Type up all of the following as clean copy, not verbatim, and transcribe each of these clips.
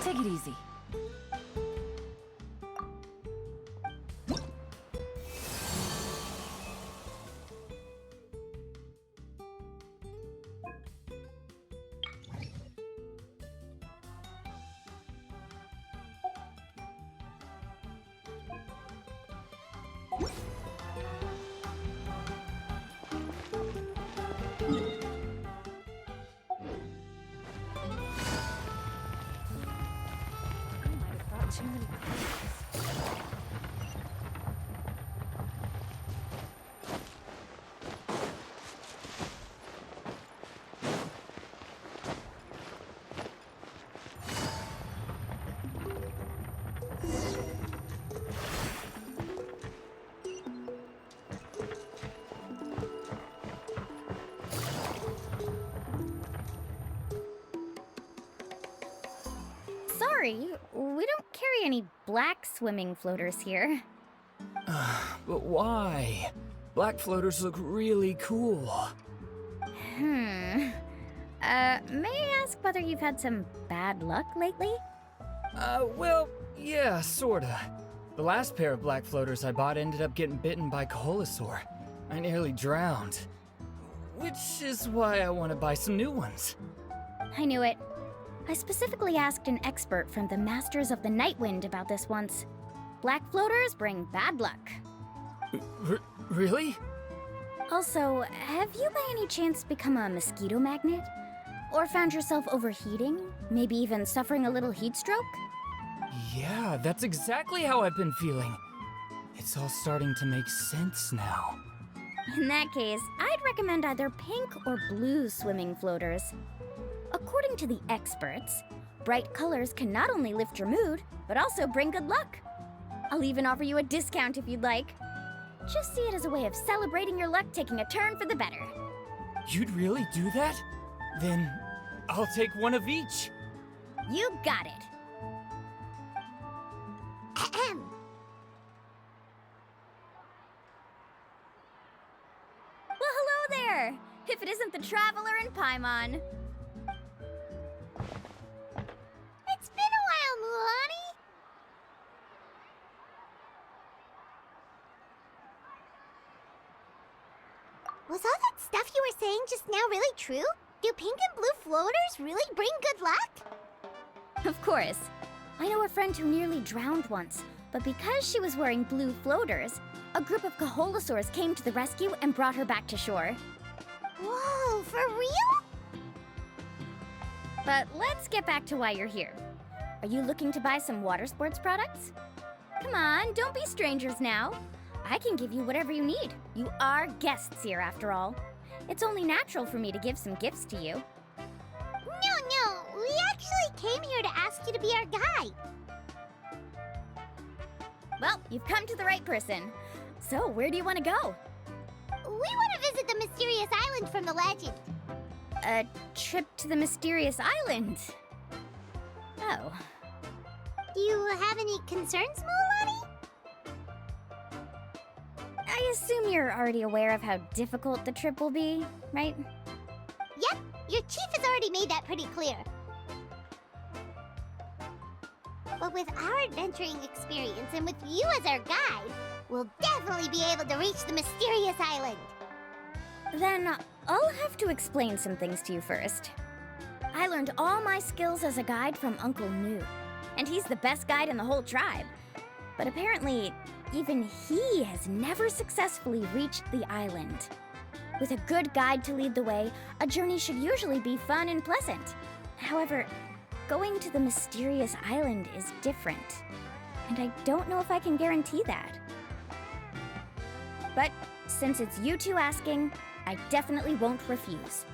Take it easy. Too many colors. Sorry, we don't carry any black swimming floaters here. But why? Black floaters look really cool. May I ask whether you've had some bad luck lately? Well, yeah, sorta. The last pair of black floaters I bought ended up getting bitten by Koholosaur. I nearly drowned. Which is why I want to buy some new ones. I knew it. I specifically asked an expert from the Masters of the Nightwind about this once. Black floaters bring bad luck. Really? Also, have you by any chance become a mosquito magnet? Or found yourself overheating? Maybe even suffering a little heat stroke? Yeah, that's exactly how I've been feeling. It's all starting to make sense now. In that case, I'd recommend either pink or blue swimming floaters. According to the experts, bright colors can not only lift your mood, but also bring good luck. I'll even offer you a discount if you'd like. Just see it as a way of celebrating your luck taking a turn for the better. You'd really do that? Then I'll take one of each. You got it. Well, hello there! If it isn't the Traveler in Paimon. It's been a while, Mulan. Was all that stuff you were saying just now really true? Do pink and blue floaters really bring good luck? Of course. I know a friend who nearly drowned once, but because she was wearing blue floaters, a group of Koholosaurs came to the rescue and brought her back to shore. Whoa, for real? But let's get back to why you're here. Are you looking to buy some water sports products? Come on, don't be strangers now. I can give you whatever you need. You are guests here, after all. It's only natural for me to give some gifts to you. No, we actually came here to ask you to be our guide. Well, you've come to the right person. So, where do you want to go? We want to visit the mysterious island from the legend. A trip to the mysterious island? Oh. Do you have any concerns, Mulan? I assume you're already aware of how difficult the trip will be, right? Yep, your chief has already made that pretty clear. But with our adventuring experience and with you as our guide, we'll definitely be able to reach the mysterious island. Then I'll have to explain some things to you first. I learned all my skills as a guide from Uncle Nu, and he's the best guide in the whole tribe. But apparently, even he has never successfully reached the island. With a good guide to lead the way, a journey should usually be fun and pleasant. However, going to the mysterious island is different, and I don't know if I can guarantee that. But since it's you two asking, I definitely won't refuse.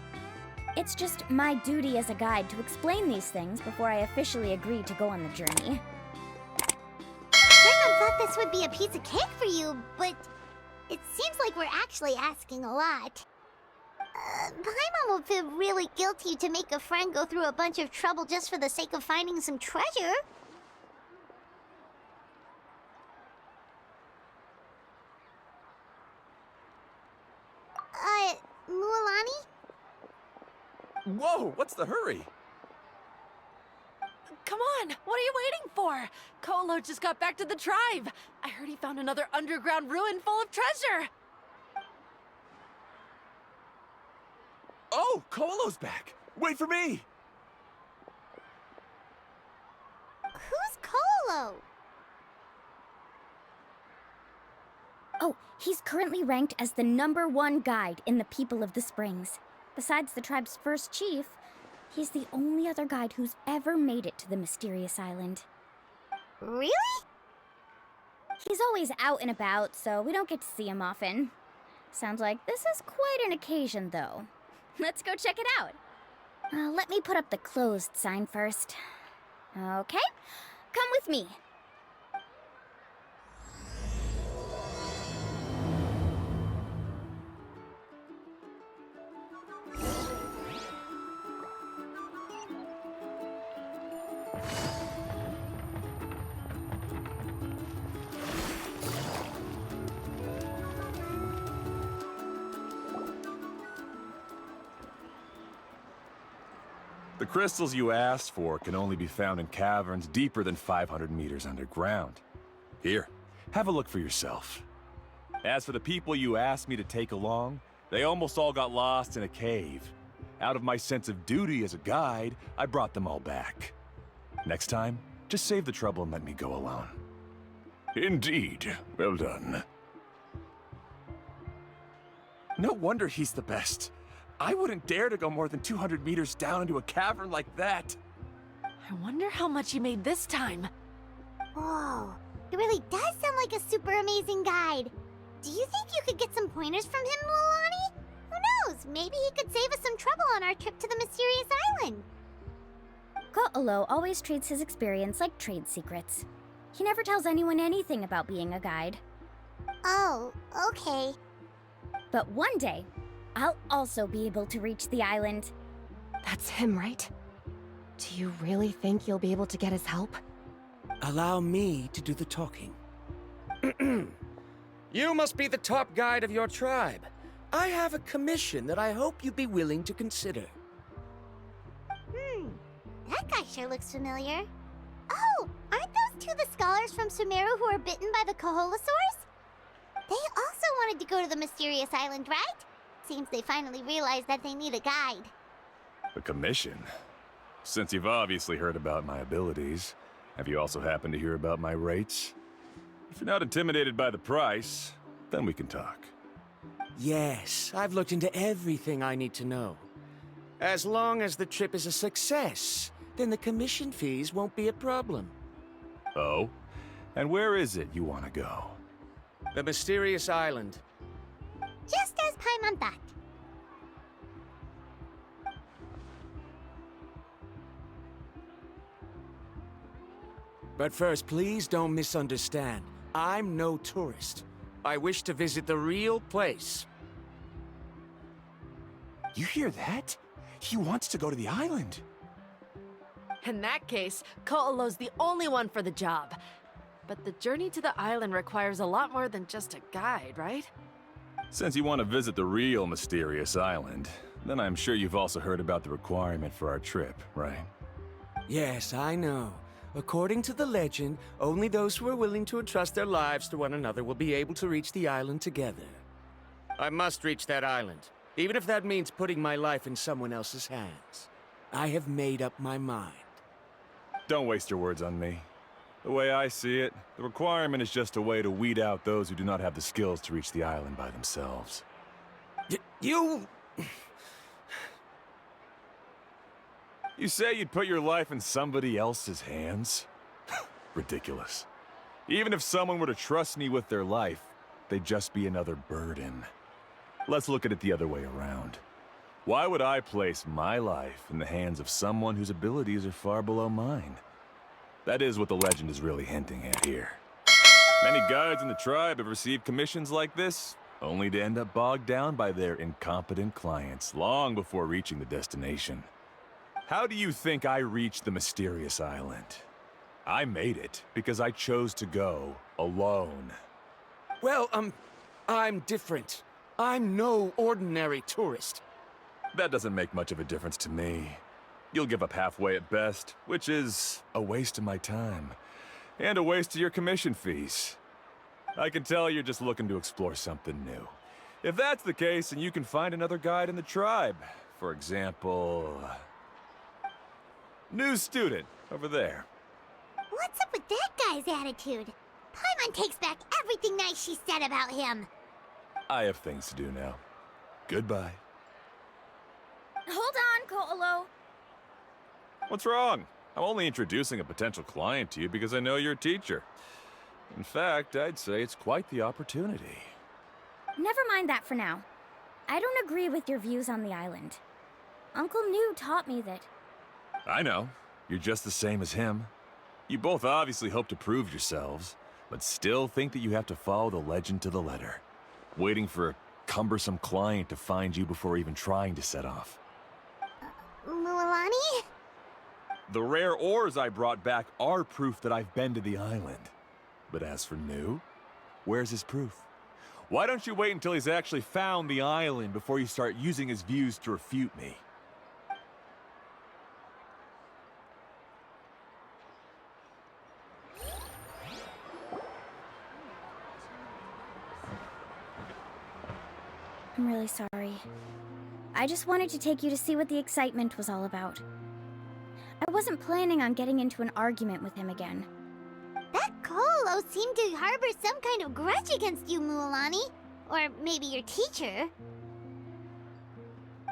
It's just my duty as a guide to explain these things before I officially agree to go on the journey. Paimon thought this would be a piece of cake for you, but it seems like we're actually asking a lot. Paimon would feel really guilty to make a friend go through a bunch of trouble just for the sake of finding some treasure. Mualani? Whoa, what's the hurry? Come on, what are you waiting for? Kolo just got back to the tribe. I heard he found another underground ruin full of treasure. Oh, Kolo's back. Wait for me. Who's Kolo? Oh, he's currently ranked as the #1 guide in the People of the Springs. Besides the tribe's first chief, he's the only other guide who's ever made it to the mysterious island. Really? He's always out and about, so we don't get to see him often. Sounds like this is quite an occasion, though. Let's go check it out. Let me put up the closed sign first. Okay, come with me. The crystals you asked for can only be found in caverns deeper than 500 meters underground. Here, have a look for yourself. As for the people you asked me to take along, they almost all got lost in a cave. Out of my sense of duty as a guide, I brought them all back. Next time, just save the trouble and let me go alone. Indeed. Well done. No wonder he's the best. I wouldn't dare to go more than 200 meters down into a cavern like that. I wonder how much he made this time. Whoa, it really does sound like a super amazing guide. Do you think you could get some pointers from him, Mualani? Who knows? Maybe he could save us some trouble on our trip to the mysterious island. Ko'olo always treats his experience like trade secrets. He never tells anyone anything about being a guide. Oh, okay. But one day, I'll also be able to reach the island. That's him, right? Do you really think you'll be able to get his help? Allow me to do the talking. You must be the top guide of your tribe. I have a commission that I hope you'd be willing to consider. That guy sure looks familiar. Oh, aren't those two the scholars from Sumeru who were bitten by the Koholosaurs? They also wanted to go to the mysterious island, right? Seems they finally realized that they need a guide. A commission? Since you've obviously heard about my abilities, have you also happened to hear about my rates? If you're not intimidated by the price, then we can talk. Yes, I've looked into everything I need to know. As long as the trip is a success, then the commission fees won't be a problem. Oh? And where is it you want to go? The mysterious island. Just as Paimon thought. But first, please don't misunderstand. I'm no tourist. I wish to visit the real place. You hear that? He wants to go to the island. In that case, Ko'olo's the only one for the job. But the journey to the island requires a lot more than just a guide, right? Since you want to visit the real mysterious island, then I'm sure you've also heard about the requirement for our trip, right? Yes, I know. According to the legend, only those who are willing to entrust their lives to one another will be able to reach the island together. I must reach that island, even if that means putting my life in someone else's hands. I have made up my mind. Don't waste your words on me. The way I see it, the requirement is just a way to weed out those who do not have the skills to reach the island by themselves. You... You say you'd put your life in somebody else's hands? Ridiculous. Even if someone were to trust me with their life, they'd just be another burden. Let's look at it the other way around. Why would I place my life in the hands of someone whose abilities are far below mine? That is what the legend is really hinting at here. Many guides in the tribe have received commissions like this, only to end up bogged down by their incompetent clients long before reaching the destination. How do you think I reached the mysterious island? I made it because I chose to go alone. Well, I'm different. I'm no ordinary tourist. That doesn't make much of a difference to me. You'll give up halfway at best, which is a waste of my time. And a waste of your commission fees. I can tell you're just looking to explore something new. If that's the case, then you can find another guide in the tribe. For example... new student, over there. What's up with that guy's attitude? Paimon takes back everything nice she said about him. I have things to do now. Goodbye. Hold on, Ko'olo. What's wrong? I'm only introducing a potential client to you because I know you're a teacher. In fact, I'd say it's quite the opportunity. Never mind that for now. I don't agree with your views on the island. Uncle New taught me that... I know. You're just the same as him. You both obviously hope to prove yourselves, but still think that you have to follow the legend to the letter, waiting for a cumbersome client to find you before even trying to set off. Mualani? The rare ores I brought back are proof that I've been to the island. But as for New, where's his proof? Why don't you wait until he's actually found the island before you start using his views to refute me? I'm really sorry. I just wanted to take you to see what the excitement was all about. I wasn't planning on getting into an argument with him again. That Ko'olo seemed to harbor some kind of grudge against you, Mualani. Or maybe your teacher.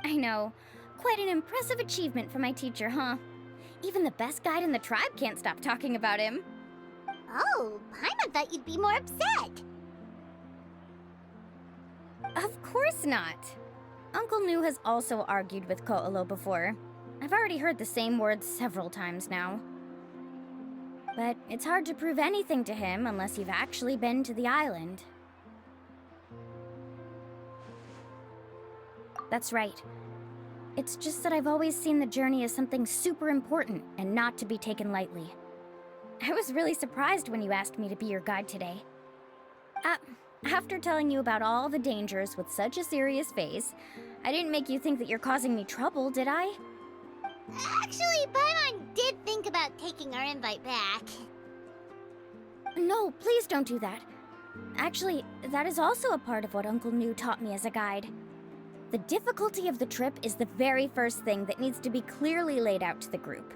I know. Quite an impressive achievement for my teacher, huh? Even the best guide in the tribe can't stop talking about him. Oh, Paimon thought you'd be more upset. Of course not. Uncle New has also argued with Ko'olo before. I've already heard the same words several times now. But it's hard to prove anything to him unless you've actually been to the island. That's right. It's just that I've always seen the journey as something super important and not to be taken lightly. I was really surprised when you asked me to be your guide today. After telling you about all the dangers with such a serious face, I didn't make you think that you're causing me trouble, did I? Actually, Paimon did think about taking our invite back. No, please don't do that. Actually, that is also a part of what Uncle New taught me as a guide. The difficulty of the trip is the very first thing that needs to be clearly laid out to the group.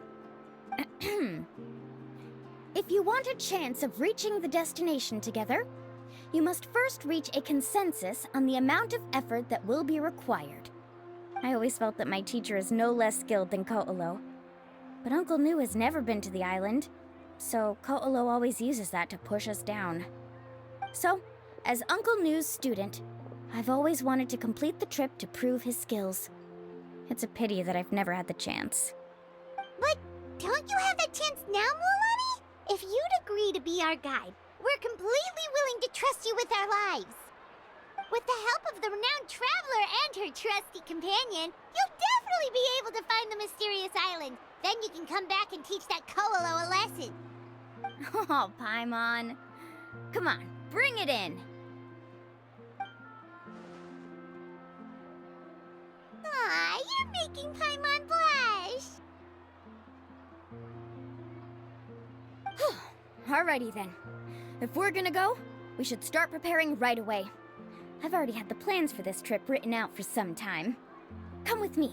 If you want a chance of reaching the destination together, you must first reach a consensus on the amount of effort that will be required. I always felt that my teacher is no less skilled than Ko'olo. But Uncle New has never been to the island, so Ko'olo always uses that to push us down. So, as Uncle New's student, I've always wanted to complete the trip to prove his skills. It's a pity that I've never had the chance. But don't you have that chance now, Mualani? If you'd agree to be our guide, we're completely willing to trust you with our lives. With the help of the renowned traveler and her trusty companion, you'll definitely be able to find the mysterious island. Then you can come back and teach that Ko'olo a lesson. Oh, Paimon. Come on, bring it in. Aw, you're making Paimon blush. Alrighty then. If we're gonna go, we should start preparing right away. I've already had the plans for this trip written out for some time. Come with me.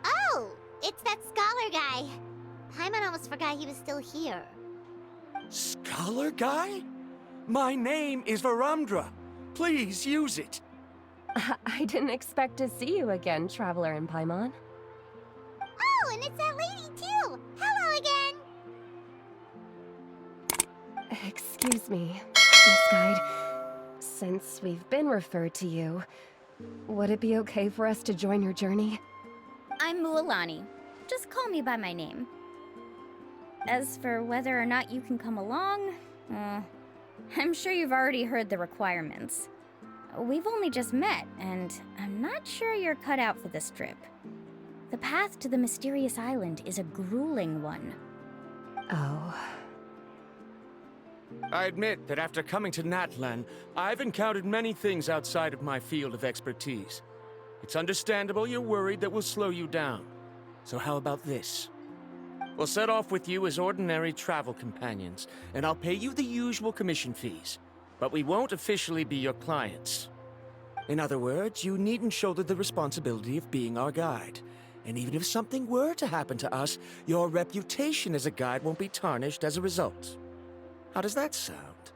Oh, it's that scholar guy. Paimon almost forgot he was still here. Scholar guy? My name is Varamdra. Please use it. I didn't expect to see you again, Traveler in Paimon. Oh, and it's that lady too. Hello again. Excuse me, Miss Guide. Since we've been referred to you, would it be okay for us to join your journey? I'm Mualani. Just call me by my name. As for whether or not you can come along, I'm sure you've already heard the requirements. We've only just met, and I'm not sure you're cut out for this trip. The path to the mysterious island is a grueling one. Oh. I admit that after coming to Natlan, I've encountered many things outside of my field of expertise. It's understandable you're worried that we'll slow you down. So how about this? We'll set off with you as ordinary travel companions, and I'll pay you the usual commission fees. But we won't officially be your clients. In other words, you needn't shoulder the responsibility of being our guide. And even if something were to happen to us, your reputation as a guide won't be tarnished as a result. How does that sound?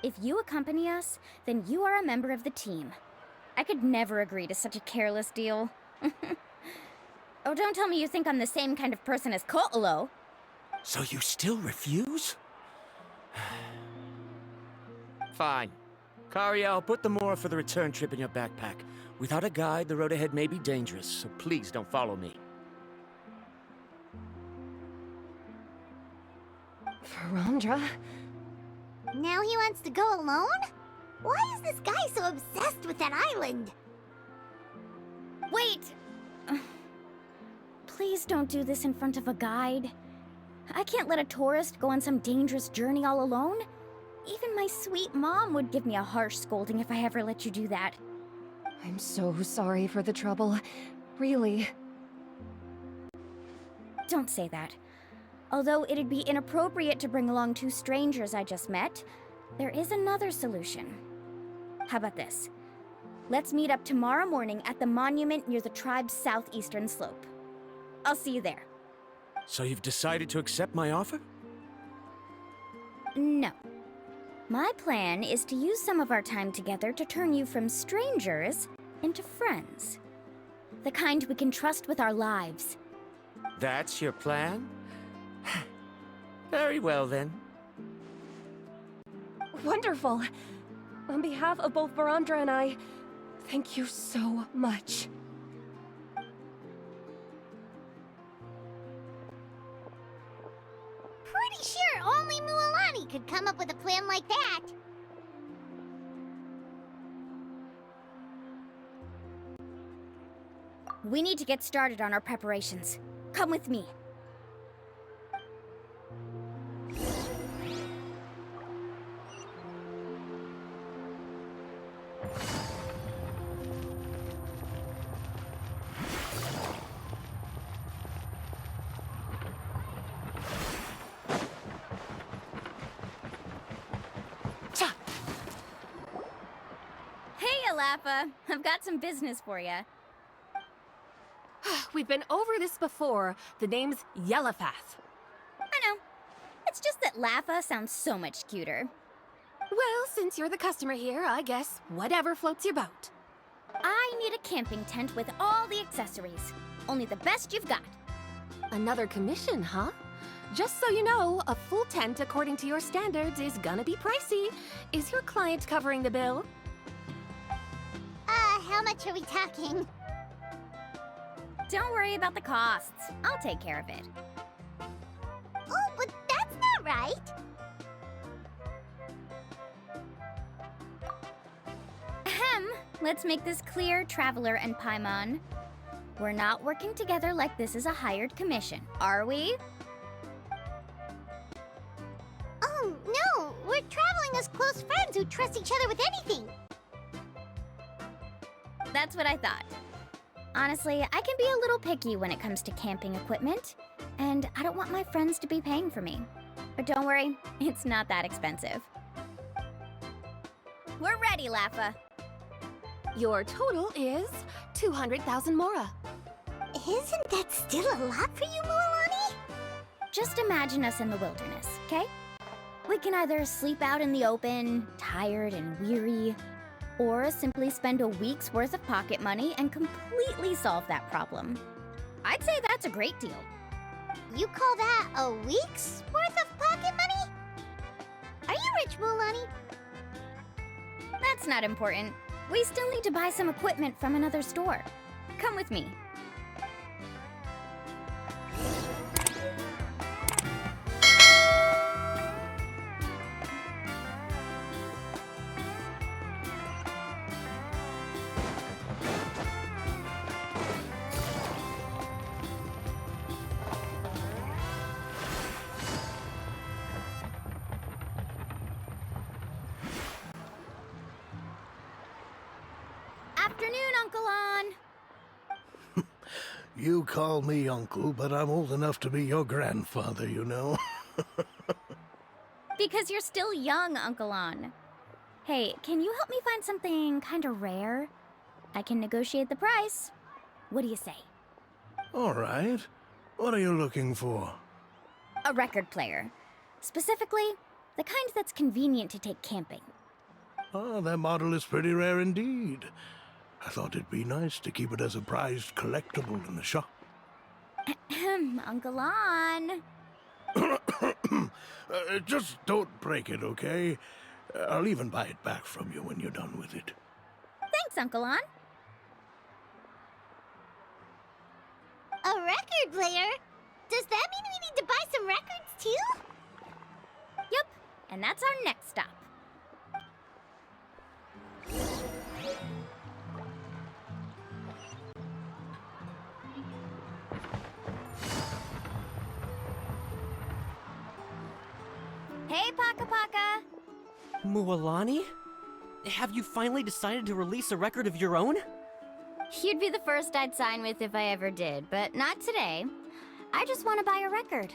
If you accompany us, then you are a member of the team. I could never agree to such a careless deal. Oh, don't tell me you think I'm the same kind of person as Ko'olo. So you still refuse? Fine. Kariel, put the Mora for the return trip in your backpack. Without a guide, the road ahead may be dangerous, so please don't follow me. Verandra? Now he wants to go alone? Why is this guy so obsessed with that island? Wait! Please don't do this in front of a guide. I can't let a tourist go on some dangerous journey all alone. Even my sweet mom would give me a harsh scolding if I ever let you do that. I'm so sorry for the trouble. Really. Don't say that. Although it'd be inappropriate to bring along two strangers I just met, there is another solution. How about this? Let's meet up tomorrow morning at the monument near the tribe's southeastern slope. I'll see you there. So you've decided to accept my offer? No. My plan is to use some of our time together to turn you from strangers into friends. The kind we can trust with our lives. That's your plan? Very well, then. Wonderful. On behalf of both Verandra and I, thank you so much. Pretty sure only Mualani could come up with a plan like that. We need to get started on our preparations. Come with me. Hey, Alapha. I've got some business for you. We've been over this before. The name's Yellowfath. I know. It's just that Lapha sounds so much cuter. Well, since you're the customer here, I guess whatever floats your boat. I need a camping tent with all the accessories. Only the best you've got. Another commission, huh? Just so you know, a full tent according to your standards is gonna be pricey. Is your client covering the bill? How much are we talking? Don't worry about the costs. I'll take care of it. Oh, but that's not right. Ahem. Let's make this clear, Traveler and Paimon. We're not working together like this is a hired commission, are we? Oh, no! We're traveling as close friends who trust each other with anything. That's what I thought. Honestly, I can be a little picky when it comes to camping equipment, and I don't want my friends to be paying for me. But don't worry, it's not that expensive. We're ready, Lapha. Your total is 200,000 Mora. Isn't that still a lot for you, Mualani? Just imagine us in the wilderness, okay? We can either sleep out in the open, tired and weary, or simply spend a week's worth of pocket money and completely solve that problem. I'd say that's a great deal. You call that a week's worth of pocket money? Are you rich, Mualani? That's not important. We still need to buy some equipment from another store. Come with me. Afternoon, Uncle On. You call me uncle, but I'm old enough to be your grandfather, you know. Because you're still young, Uncle On. Hey, can you help me find something kind of rare? I can negotiate the price. What do you say? All right. What are you looking for? A record player. Specifically, the kind that's convenient to take camping. Oh, that model is pretty rare indeed. I thought it'd be nice to keep it as a prized collectible in the shop. Uncle On. Just don't break it, okay? I'll even buy it back from you when you're done with it. Thanks, Uncle On. A record player? Does that mean we need to buy some records too? Yep, and that's our next stop. Hey, Paka Paka! Mualani? Have you finally decided to release a record of your own? You'd be the first I'd sign with if I ever did, but not today. I just want to buy a record.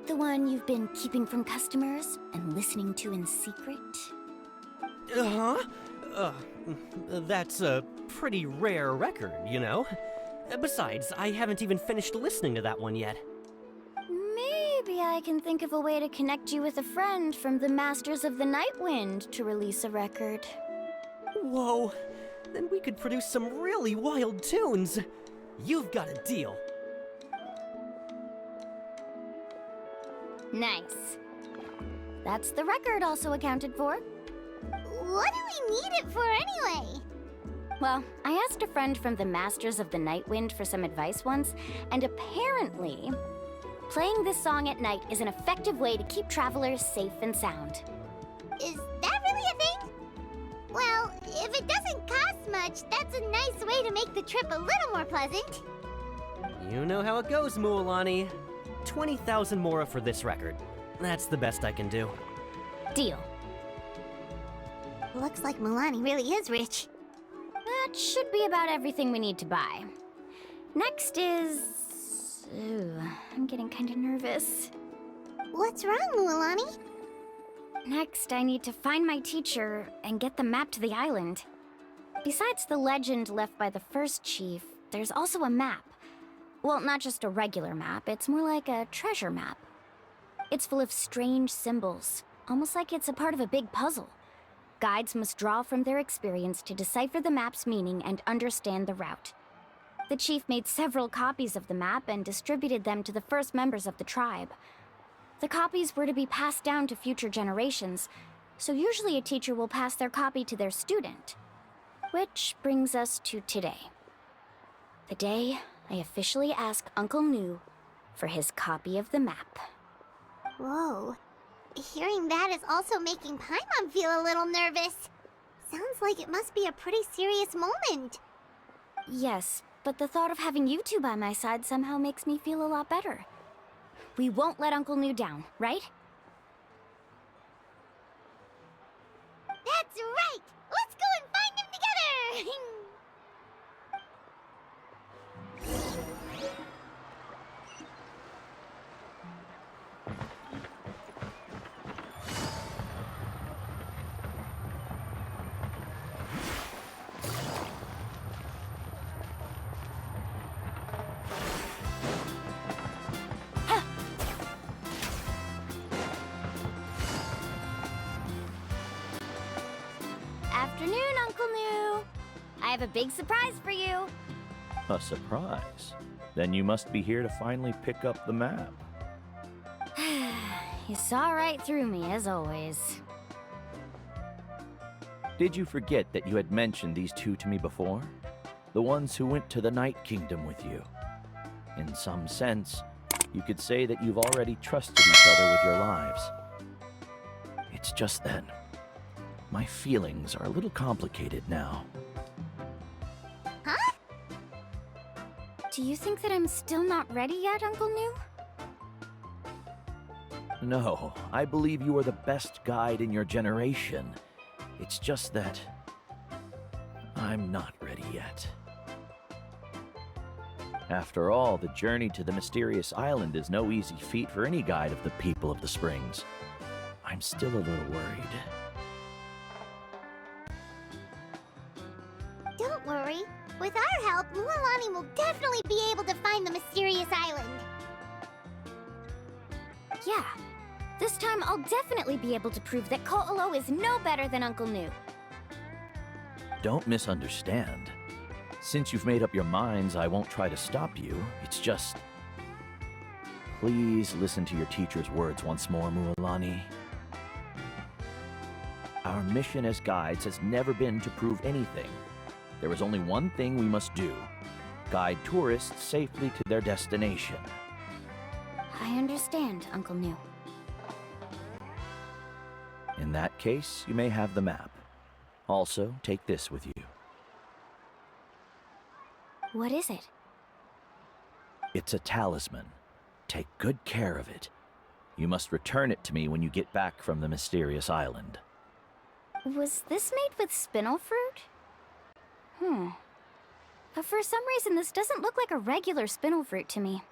The one you've been keeping from customers and listening to in secret? Uh-huh. That's a pretty rare record, you know? Besides, I haven't even finished listening to that one yet. Maybe I can think of a way to connect you with a friend from the Masters of the Night Wind to release a record. Whoa, then we could produce some really wild tunes. You've got a deal. Nice. That's the record also accounted for. What do we need it for anyway? Well, I asked a friend from the Masters of the Night Wind for some advice once, and apparently, playing this song at night is an effective way to keep travelers safe and sound. Is that really a thing? Well, if it doesn't cost much, that's a nice way to make the trip a little more pleasant. You know how it goes, Mualani. 20,000 mora for this record. That's the best I can do. Deal. Looks like Milani really is rich. That should be about everything we need to buy. Next is... Ooh, I'm getting kind of nervous. What's wrong, Mualani? Next, I need to find my teacher and get the map to the island. Besides the legend left by the first chief, there's also a map. Well, not just a regular map, it's more like a treasure map. It's full of strange symbols, almost like it's a part of a big puzzle. Guides must draw from their experience to decipher the map's meaning and understand the route. The chief made several copies of the map and distributed them to the first members of the tribe. The copies were to be passed down to future generations, so usually a teacher will pass their copy to their student. Which brings us to today. The day I officially ask Uncle Nu for his copy of the map. Whoa. Hearing that is also making Paimon feel a little nervous. Sounds like it must be a pretty serious moment. Yes, but the thought of having you two by my side somehow makes me feel a lot better. We won't let Uncle Nu down, right? That's right! Let's go and find him together! Afternoon, Uncle Nu. I have a big surprise for you. A surprise? Then you must be here to finally pick up the map. You saw right through me, as always. Did you forget that you had mentioned these two to me before? The ones who went to the Night Kingdom with you. In some sense, you could say that you've already trusted each other with your lives. It's just that my feelings are a little complicated now. Huh? Do you think that I'm still not ready yet, Uncle Nu? No, I believe you are the best guide in your generation. It's just that I'm not ready yet. After all, the journey to the mysterious island is no easy feat for any guide of the people of the springs. I'm still a little worried. Don't worry. With our help, Mualani will definitely be able to find the mysterious island. Yeah. This time I'll definitely be able to prove that Ko'olo is no better than Uncle Nu. Don't misunderstand. Since you've made up your minds, I won't try to stop you. It's just... Please listen to your teacher's words once more, Mualani. Our mission as guides has never been to prove anything. There is only one thing we must do. Guide tourists safely to their destination. I understand, Uncle Nu. In that case, you may have the map. Also, take this with you. What is it? It's a talisman. Take good care of it. You must return it to me when you get back from the mysterious island. Was this made with spinel fruit? For some reason, this doesn't look like a regular spinel fruit to me.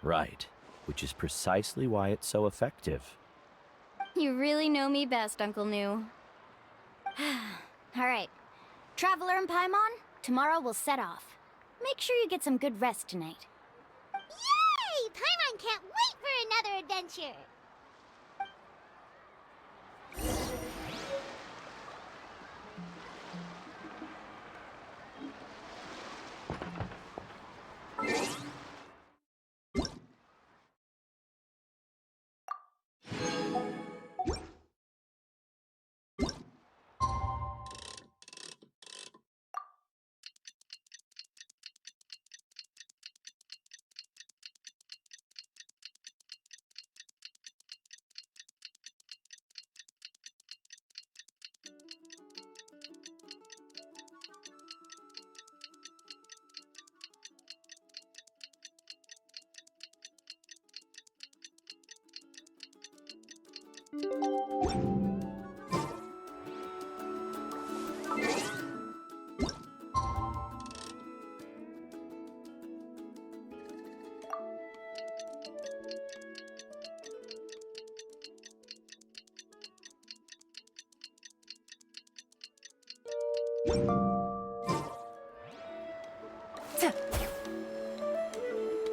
Right, which is precisely why it's so effective. You really know me best, Uncle Nu. Alright. Traveler and Paimon, tomorrow we'll set off. Make sure you get some good rest tonight. Yay! Paimon can't wait for another adventure!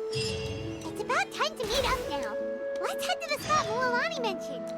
It's about time to meet up now. Let's head to the spot Mualani mentioned.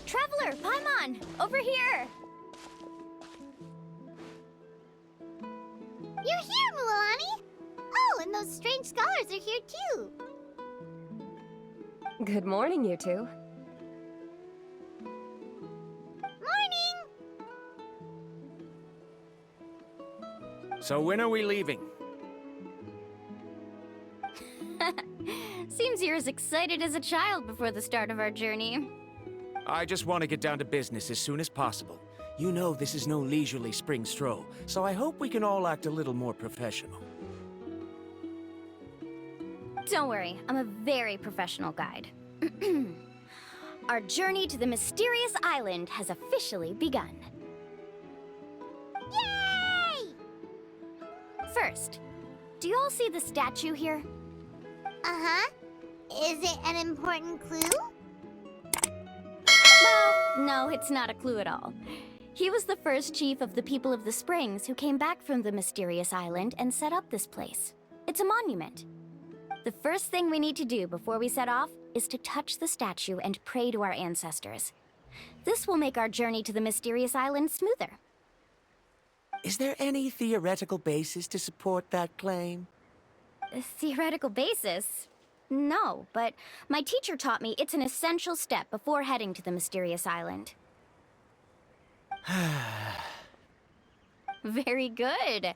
Traveler, Paimon, over here! You're here, Mualani! Oh, and those strange scholars are here too. Good morning, you two. Morning! So when are we leaving? Seems you're as excited as a child before the start of our journey. I just want to get down to business as soon as possible. You know this is no leisurely spring stroll, so I hope we can all act a little more professional. Don't worry, I'm a very professional guide. Our journey to the mysterious island has officially begun. Yay! First, do you all see the statue here? Uh-huh. Is it an important clue? Well, no, it's not a clue at all. He was the first chief of the people of the Springs who came back from the mysterious island and set up this place. It's a monument. The first thing we need to do before we set off is to touch the statue and pray to our ancestors. This will make our journey to the mysterious island smoother. Is there any theoretical basis to support that claim? A theoretical basis? No, but my teacher taught me it's an essential step before heading to the mysterious island. Very good.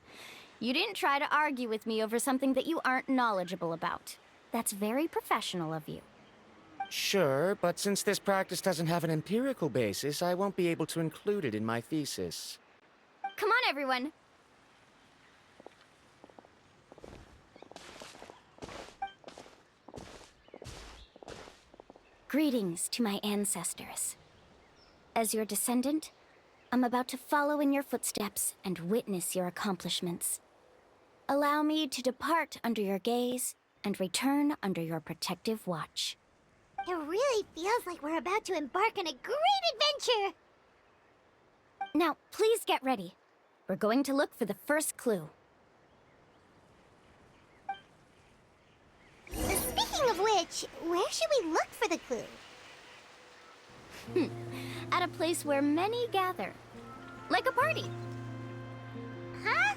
You didn't try to argue with me over something that you aren't knowledgeable about. That's very professional of you. Sure, but since this practice doesn't have an empirical basis, I won't be able to include it in my thesis. Come on, everyone. Greetings to my ancestors. As your descendant, I'm about to follow in your footsteps and witness your accomplishments. Allow me to depart under your gaze and return under your protective watch. It really feels like we're about to embark on a great adventure! Now, please get ready. We're going to look for the first clue. Speaking of which, where should we look for the clue? At a place where many gather. Like a party. Huh?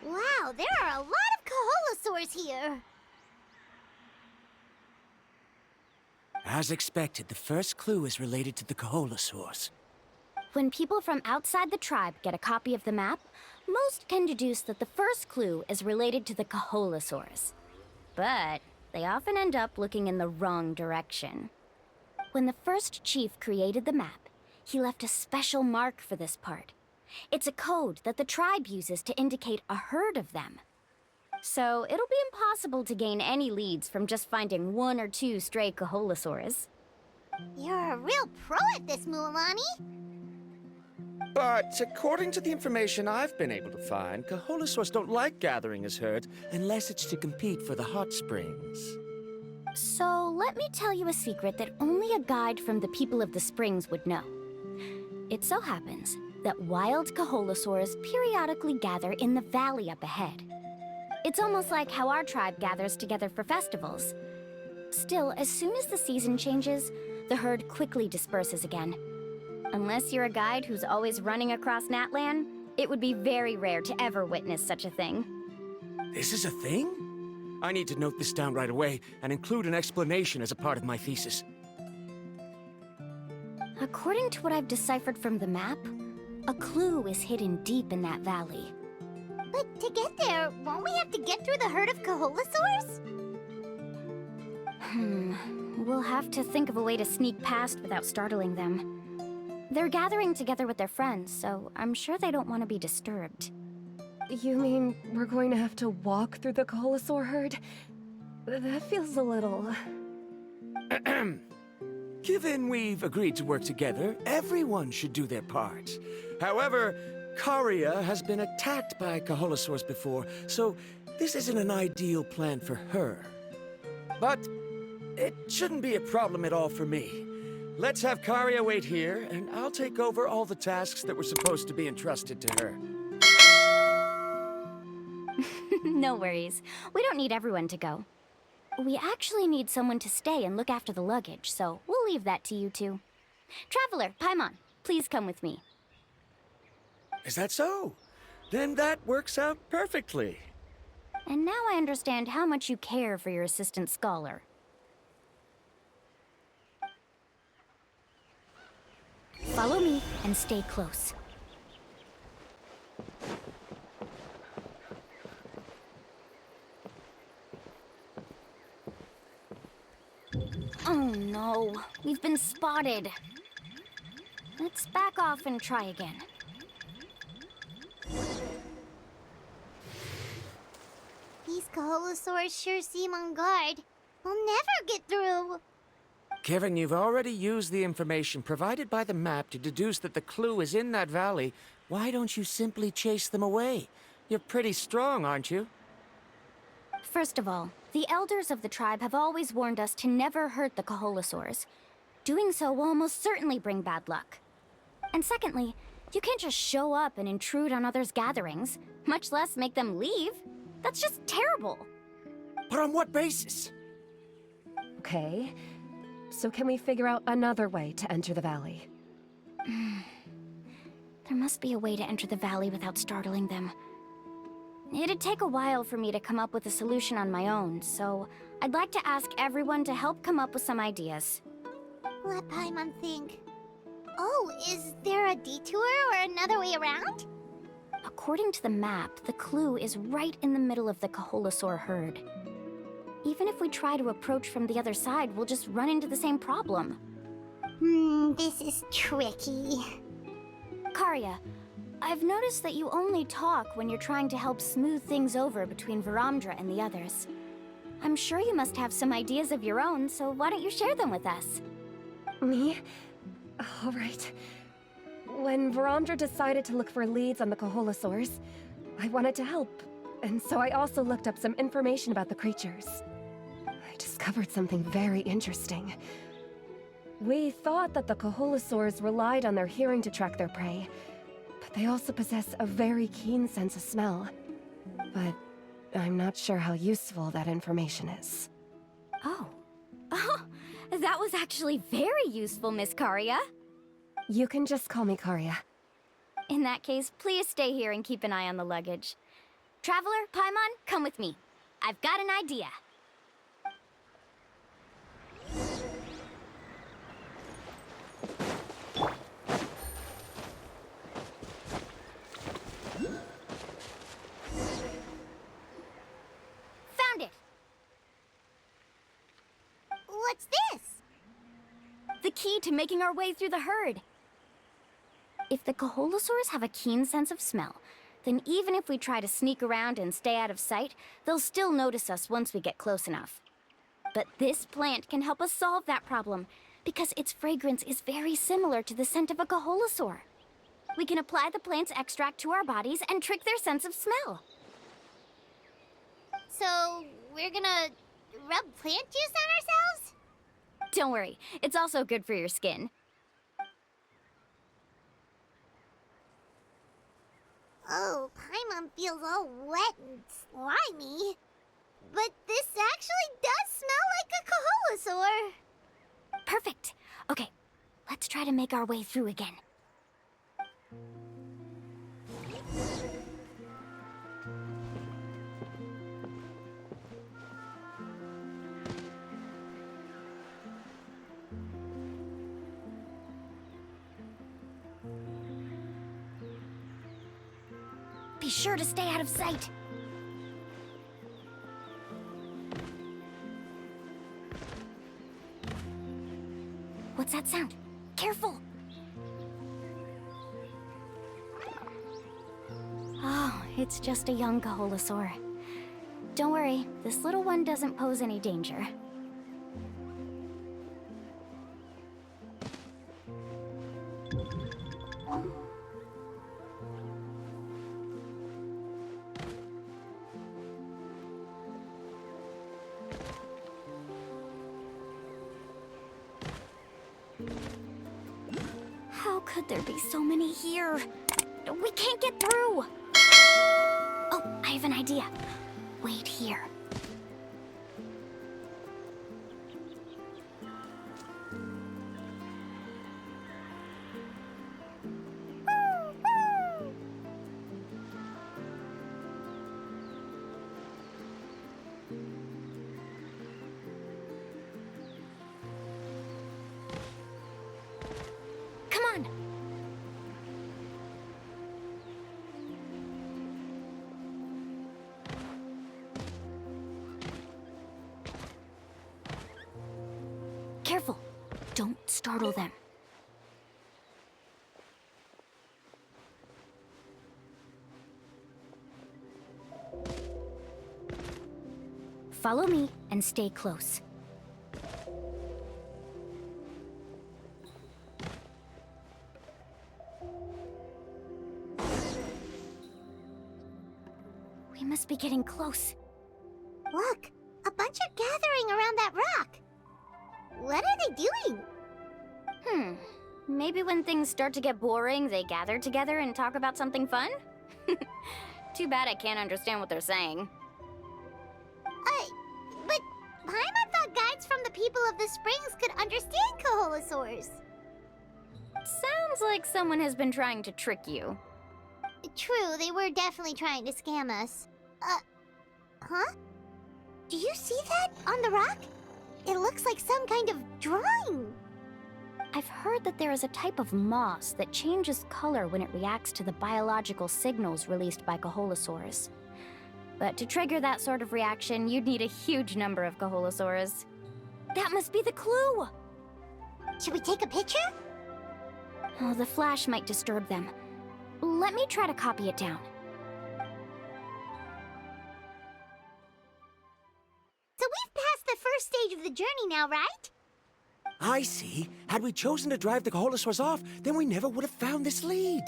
Wow, there are a lot of Kaholosaurs here! As expected, the first clue is related to the Kaholosaurs. When people from outside the tribe get a copy of the map, most can deduce that the first clue is related to the Kaholosaurs. But they often end up looking in the wrong direction. When the first chief created the map, he left a special mark for this part. It's a code that the tribe uses to indicate a herd of them. So it'll be impossible to gain any leads from just finding one or two stray Kaholosaurs. You're a real pro at this, Mualani! But according to the information I've been able to find, Kaholosaurs don't like gathering as herds unless it's to compete for the hot springs. So let me tell you a secret that only a guide from the people of the springs would know. It so happens that wild Kaholosaurs periodically gather in the valley up ahead. It's almost like how our tribe gathers together for festivals. Still, as soon as the season changes, the herd quickly disperses again. Unless you're a guide who's always running across Natlan, it would be very rare to ever witness such a thing. This is a thing? I need to note this down right away and include an explanation as a part of my thesis. According to what I've deciphered from the map, a clue is hidden deep in that valley. But to get there, won't we have to get through the herd of Kaholosaurs? We'll have to think of a way to sneak past without startling them. They're gathering together with their friends, so I'm sure they don't want to be disturbed. You mean we're going to have to walk through the Kaholosaur herd? That feels a little... Given we've agreed to work together, everyone should do their part. However, Karia has been attacked by Kaholosaurs before, so this isn't an ideal plan for her. But it shouldn't be a problem at all for me. Let's have Karia wait here, and I'll take over all the tasks that were supposed to be entrusted to her. No worries. We don't need everyone to go. We actually need someone to stay and look after the luggage, so we'll leave that to you two. Traveler, Paimon, please come with me. Is that so? Then that works out perfectly. And now I understand how much you care for your assistant scholar. Follow me and stay close. Oh no, we've been spotted. Let's back off and try again. These Kaholosaurs sure seem on guard. We'll never get through. Given you've already used the information provided by the map to deduce that the clue is in that valley, why don't you simply chase them away? You're pretty strong, aren't you? First of all, the elders of the tribe have always warned us to never hurt the Kaholosaurs. Doing so will almost certainly bring bad luck. And secondly, you can't just show up and intrude on others' gatherings, much less make them leave. That's just terrible. But on what basis? Okay. So can we figure out another way to enter the valley? There must be a way to enter the valley without startling them. It'd take a while for me to come up with a solution on my own, so I'd like to ask everyone to help come up with some ideas. Let Paimon think. Oh, is there a detour or another way around? According to the map, the clue is right in the middle of the Kaholosaur herd. Even if we try to approach from the other side, we'll just run into the same problem. This is tricky. Karya, I've noticed that you only talk when you're trying to help smooth things over between Varamdra and the others. I'm sure you must have some ideas of your own, so why don't you share them with us? Me? All right. When Varamdra decided to look for leads on the Kaholosaurs, I wanted to help, and so I also looked up some information about the creatures. I discovered something very interesting. We thought that the Kaholosaurs relied on their hearing to track their prey, but they also possess a very keen sense of smell. But I'm not sure how useful that information is. Oh. Oh, that was actually very useful, Miss Karya. You can just call me Karya. In that case, please stay here and keep an eye on the luggage. Traveler, Paimon, come with me. I've got an idea. Found it! What's this? The key to making our way through the herd. If the Kaholosaurs have a keen sense of smell, then even if we try to sneak around and stay out of sight, they'll still notice us once we get close enough. But this plant can help us solve that problem, because its fragrance is very similar to the scent of a Kaholosaur. We can apply the plant's extract to our bodies and trick their sense of smell. So, we're gonna rub plant juice on ourselves? Don't worry, it's also good for your skin. Oh, Paimon feels all wet and slimy. But this actually does smell like a Kaholosaur. Perfect. Okay, let's try to make our way through again. Be sure to stay out of sight. What's that sound? Careful! Oh, it's just a young Kaholosaur. Don't worry, this little one doesn't pose any danger. How could there be so many here? We can't get through! Oh, I have an idea. Wait here. Come on! careful. Don't startle them. Follow me and stay close. We must be getting close. Look, a bunch are gathering around that rock. What are they doing? Maybe when things start to get boring, they gather together and talk about something fun? Too bad I can't understand what they're saying. But Paimon thought guides from the people of the springs could understand Koholosaurs. Sounds like someone has been trying to trick you. True, they were definitely trying to scam us. Huh? Do you see that on the rock? It looks like some kind of drawing. I've heard that there is a type of moss that changes color when it reacts to the biological signals released by Koholosaurs. But to trigger that sort of reaction, you'd need a huge number of Koholosaurs. That must be the clue! Should we take a picture? Oh, the flash might disturb them. Let me try to copy it down. So we've passed the first stage of the journey now, right? I see. Had we chosen to drive the Koholosaurs off, then we never would have found this lead.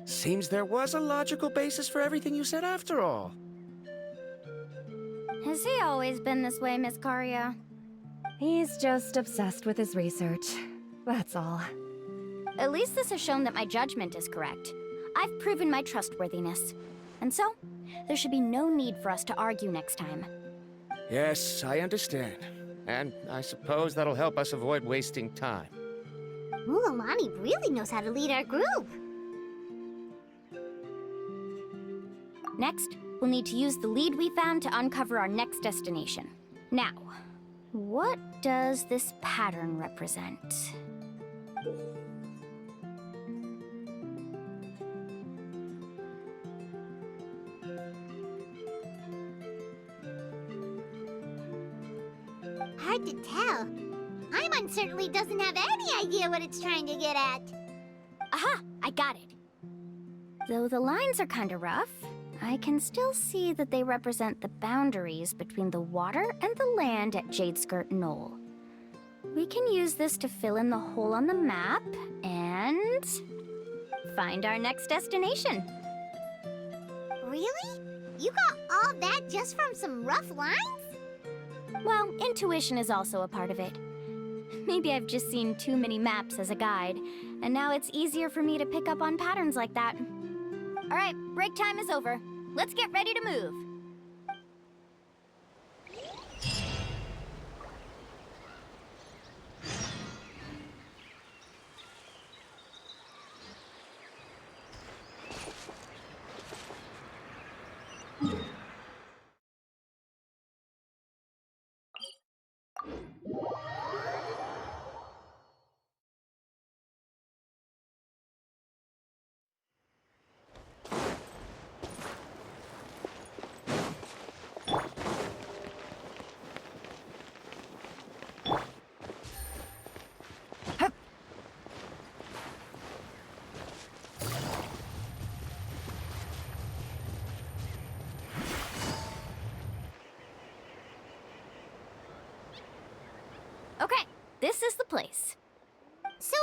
Seems there was a logical basis for everything you said after all. Has he always been this way, Miss Karia? He's just obsessed with his research. That's all. At least this has shown that my judgment is correct. I've proven my trustworthiness. And so, there should be no need for us to argue next time. Yes, I understand. And I suppose that'll help us avoid wasting time. Mulamani really knows how to lead our group. Next, we'll need to use the lead we found to uncover our next destination. Now, what does this pattern represent? Hard to tell. Paimon certainly doesn't have any idea what it's trying to get at. Aha! I got it. Though the lines are kinda rough, I can still see that they represent the boundaries between the water and the land at Jadeskirt Knoll. We can use this to fill in the hole on the map and find our next destination. Really? You got all that just from some rough lines? Well, intuition is also a part of it. Maybe I've just seen too many maps as a guide, and now it's easier for me to pick up on patterns like that. All right, break time is over. Let's get ready to move. Okay, this is the place. So,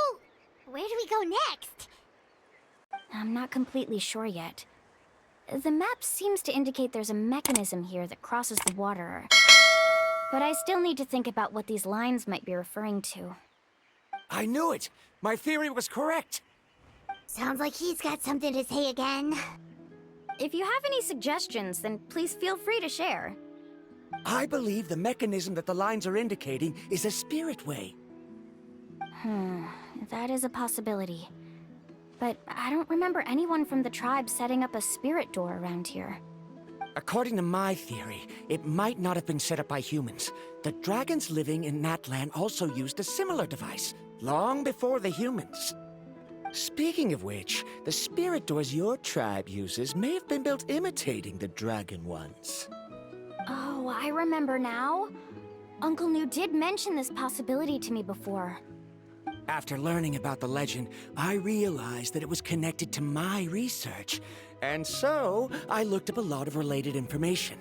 where do we go next? I'm not completely sure yet. The map seems to indicate there's a mechanism here that crosses the water. But I still need to think about what these lines might be referring to. I knew it! My theory was correct! Sounds like he's got something to say again. If you have any suggestions, then please feel free to share. I believe the mechanism that the lines are indicating is a spirit way. That is a possibility. But I don't remember anyone from the tribe setting up a spirit door around here. According to my theory, it might not have been set up by humans. The dragons living in that land also used a similar device, long before the humans. Speaking of which, the spirit doors your tribe uses may have been built imitating the dragon ones. Oh, I remember now. Uncle New did mention this possibility to me before. After learning about the legend, I realized that it was connected to my research, and so I looked up a lot of related information.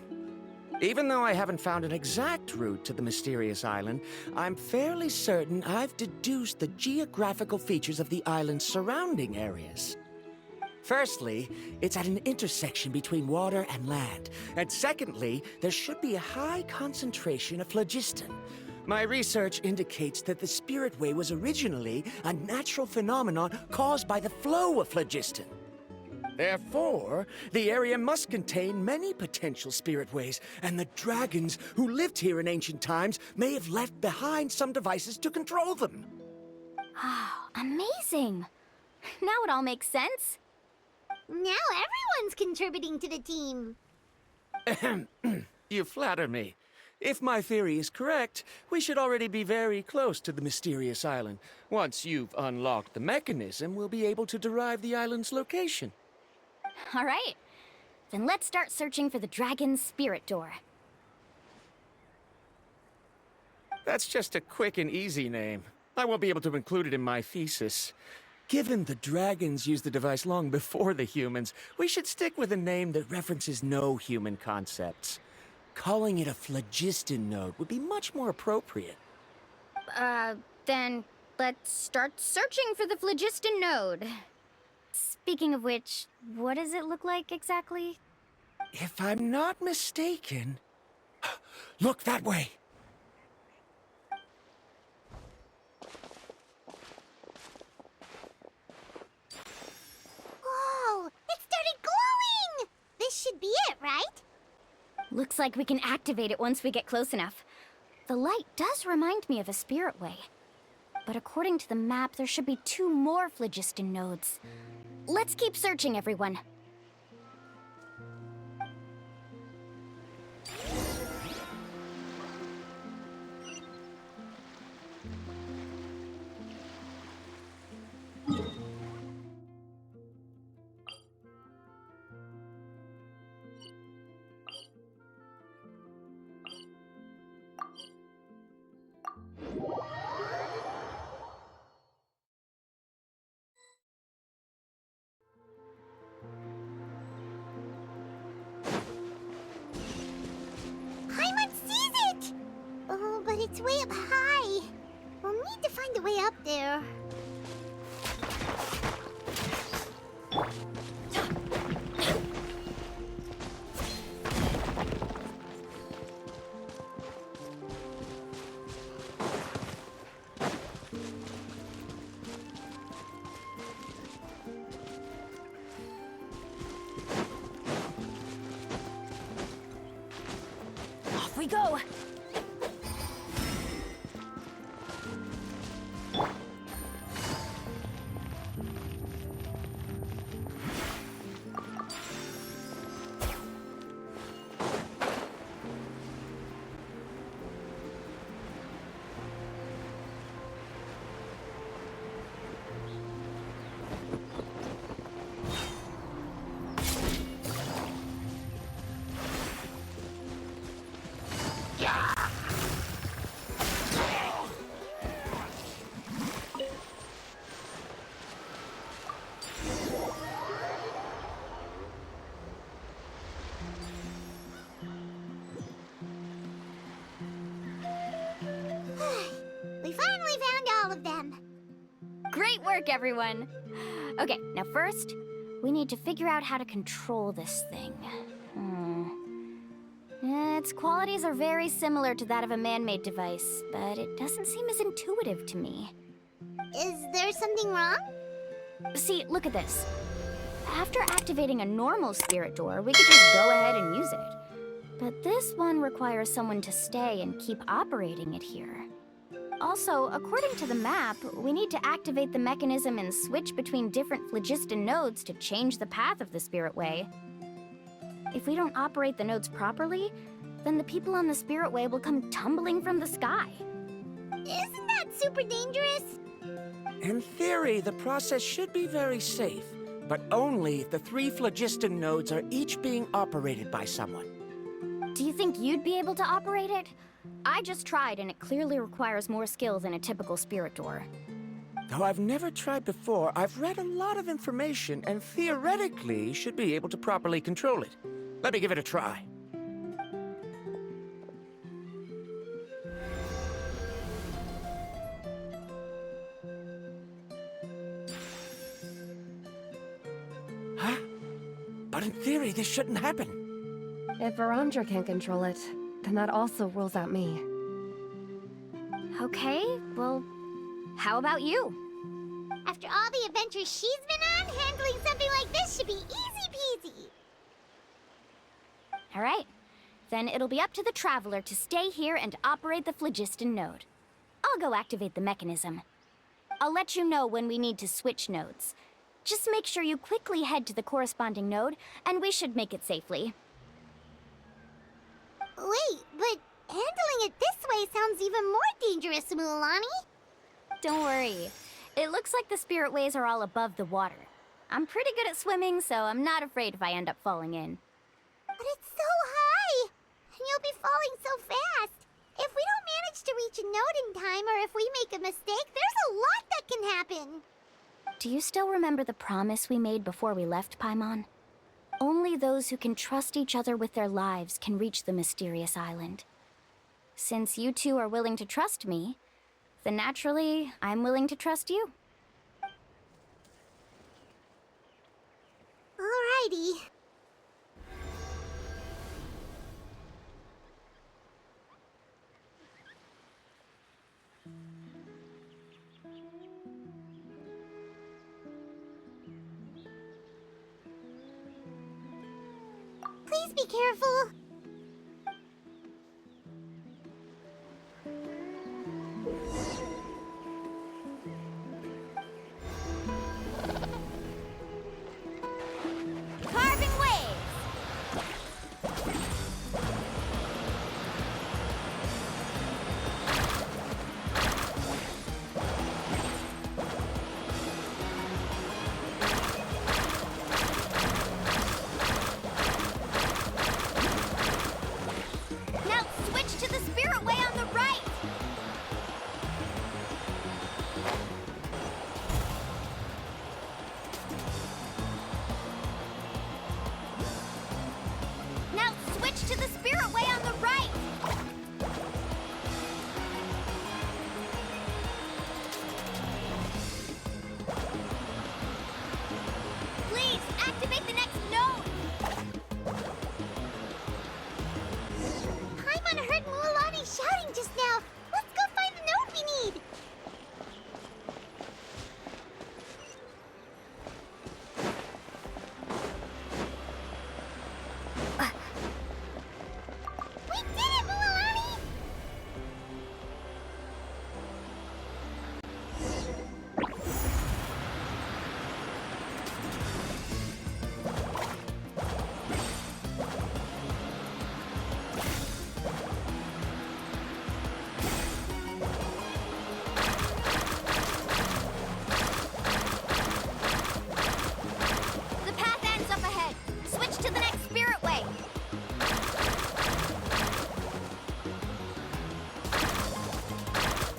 Even though I haven't found an exact route to the mysterious island, I'm fairly certain I've deduced the geographical features of the island's surrounding areas. Firstly, it's at an intersection between water and land. And secondly, there should be a high concentration of phlogiston. My research indicates that the Spirit Way was originally a natural phenomenon caused by the flow of phlogiston. Therefore, the area must contain many potential Spirit Ways, and the dragons who lived here in ancient times may have left behind some devices to control them. Oh, amazing! Now it all makes sense. Now everyone's contributing to the team. You flatter me. If my theory is correct, we should already be very close to the mysterious island. Once you've unlocked the mechanism, we'll be able to derive the island's location. All right. Then let's start searching for the dragon's spirit door. That's just a quick and easy name. I won't be able to include it in my thesis. Given the dragons used the device long before the humans, we should stick with a name that references no human concepts. Calling it a phlogiston node would be much more appropriate. Then let's start searching for the phlogiston node. Speaking of which, what does it look like exactly? If I'm not mistaken... Look that way! Whoa! It started glowing! This should be it, right? Looks like we can activate it once we get close enough. The light does remind me of a spirit way. But according to the map, there should be 2 more phlogiston nodes. Let's keep searching, everyone. But it's way up high. We'll need to find a way up there. Off we go! We finally found all of them. Great work, everyone! Okay, now first, we need to figure out how to control this thing. Its qualities are very similar to that of a man-made device, but it doesn't seem as intuitive to me. Is there something wrong? See, look at this. After activating a normal spirit door, we could just go ahead and use it. But this one requires someone to stay and keep operating it here. Also, according to the map, we need to activate the mechanism and switch between different phlogiston nodes to change the path of the Spirit Way. If we don't operate the nodes properly, then the people on the Spirit Way will come tumbling from the sky. Isn't that super dangerous? In theory, the process should be very safe, but only if the 3 phlogiston nodes are each being operated by someone. Do you think you'd be able to operate it? I just tried, and it clearly requires more skill than a typical spirit door. Though I've never tried before, I've read a lot of information and theoretically should be able to properly control it. Let me give it a try. Huh? But in theory, this shouldn't happen. If Verandra can't control it, then that also rules out me. Okay, well, how about you? After all the adventures she's been on, handling something like this should be easy peasy. All right, then it'll be up to the Traveler to stay here and operate the phlogiston node. I'll go activate the mechanism. I'll let you know when we need to switch nodes. Just make sure you quickly head to the corresponding node, and we should make it safely. Wait, but handling it this way sounds even more dangerous, Mualani. Don't worry. It looks like the spirit ways are all above the water. I'm pretty good at swimming, so I'm not afraid if I end up falling in. But it's so high, and you'll be falling so fast. If we don't manage to reach a node in time, or if we make a mistake, there's a lot that can happen. Do you still remember the promise we made before we left, Paimon? Only those who can trust each other with their lives can reach the mysterious island. Since you two are willing to trust me, then naturally, I'm willing to trust you. Alrighty. Please be careful. Carving waves! Now switch to the spirit way on the right! Now switch to the spirit way on the right! Please, activate the next node! Paimon heard Mualani shouting just now. Let's go find the node we need. We did it, Mualani! The path ends up ahead. Switch to the next spirit way.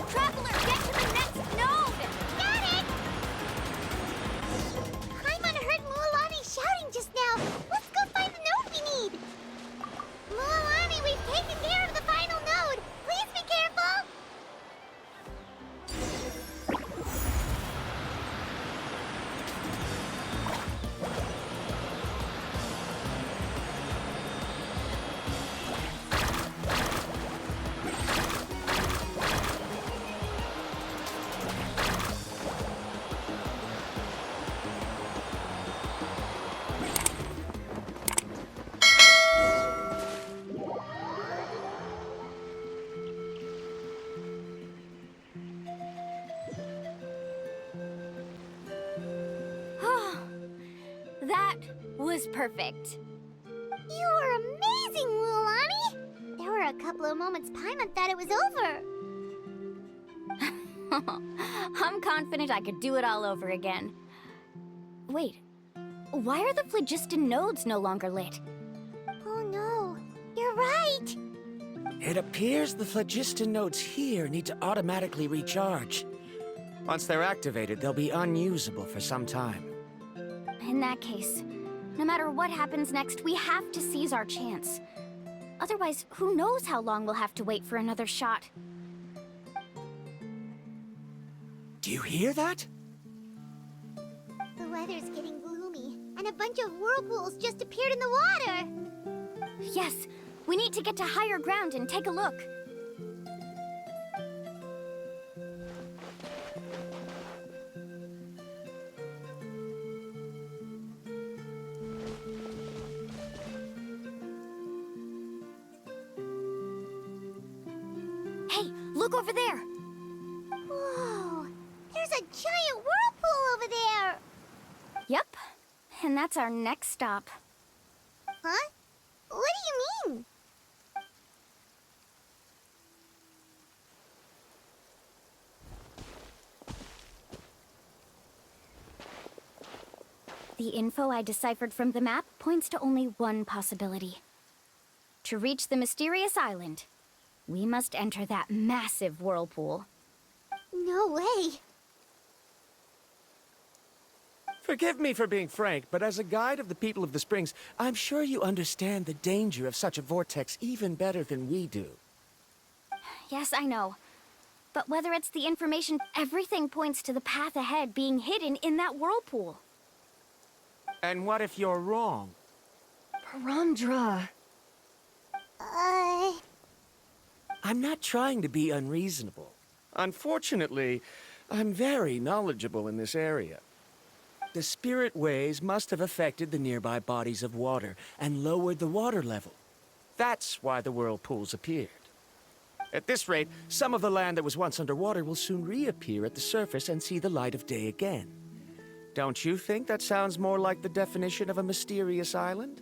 Traveler, get to the next node! Got it! Paimon heard Mualani shouting just now. Let's go find the node we need. Mualani, we've taken care of the final node. Please be careful. That was perfect. You were amazing, Mualani. There were a couple of moments Paimon thought it was over. I'm confident I could do it all over again. Wait, why are the phlogiston nodes no longer lit? Oh no, you're right. It appears the phlogiston nodes here need to automatically recharge. Once they're activated, they'll be unusable for some time. In that case, no matter what happens next, we have to seize our chance. Otherwise, who knows how long we'll have to wait for another shot. Do you hear that? The weather's getting gloomy, and a bunch of whirlpools just appeared in the water. Yes, we need to get to higher ground and take a look. Hey, look over there! Whoa! There's a giant whirlpool over there! Yep, and that's our next stop. Huh? What do you mean? The info I deciphered from the map points to only one possibility. To reach the mysterious island, we must enter that massive whirlpool. No way. Forgive me for being frank, but as a guide of the people of the Springs, I'm sure you understand the danger of such a vortex even better than we do. Yes, I know. But whether it's the information, everything points to the path ahead being hidden in that whirlpool. And what if you're wrong? Varamdra. I'm not trying to be unreasonable. Unfortunately, I'm very knowledgeable in this area. The spirit waves must have affected the nearby bodies of water and lowered the water level. That's why the whirlpools appeared. At this rate, some of the land that was once underwater will soon reappear at the surface and see the light of day again. Don't you think that sounds more like the definition of a mysterious island?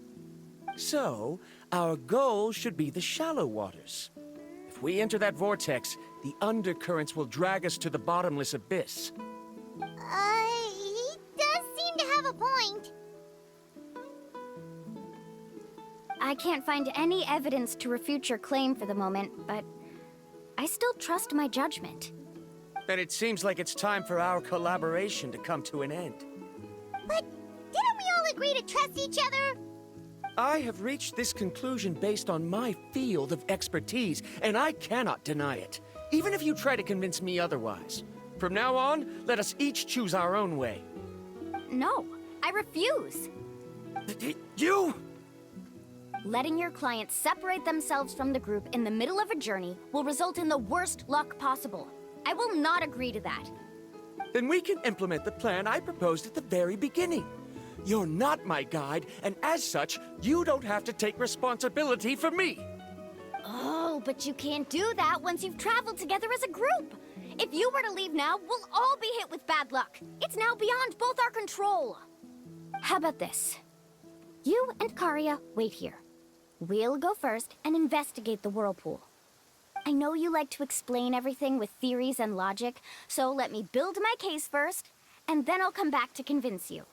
So, our goal should be the shallow waters. If we enter that vortex, the undercurrents will drag us to the bottomless abyss. He does seem to have a point. I can't find any evidence to refute your claim for the moment, but I still trust my judgment. Then it seems like it's time for our collaboration to come to an end. But didn't we all agree to trust each other? I have reached this conclusion based on my field of expertise, and I cannot deny it, even if you try to convince me otherwise. From now on, let us each choose our own way. No, I refuse. You! Letting your clients separate themselves from the group in the middle of a journey will result in the worst luck possible. I will not agree to that. Then we can implement the plan I proposed at the very beginning. You're not my guide, and as such, you don't have to take responsibility for me. Oh, but you can't do that once you've traveled together as a group. If you were to leave now, we'll all be hit with bad luck. It's now beyond both our control. How about this? You and Karia wait here. We'll go first and investigate the whirlpool. I know you like to explain everything with theories and logic, so let me build my case first, and then I'll come back to convince you.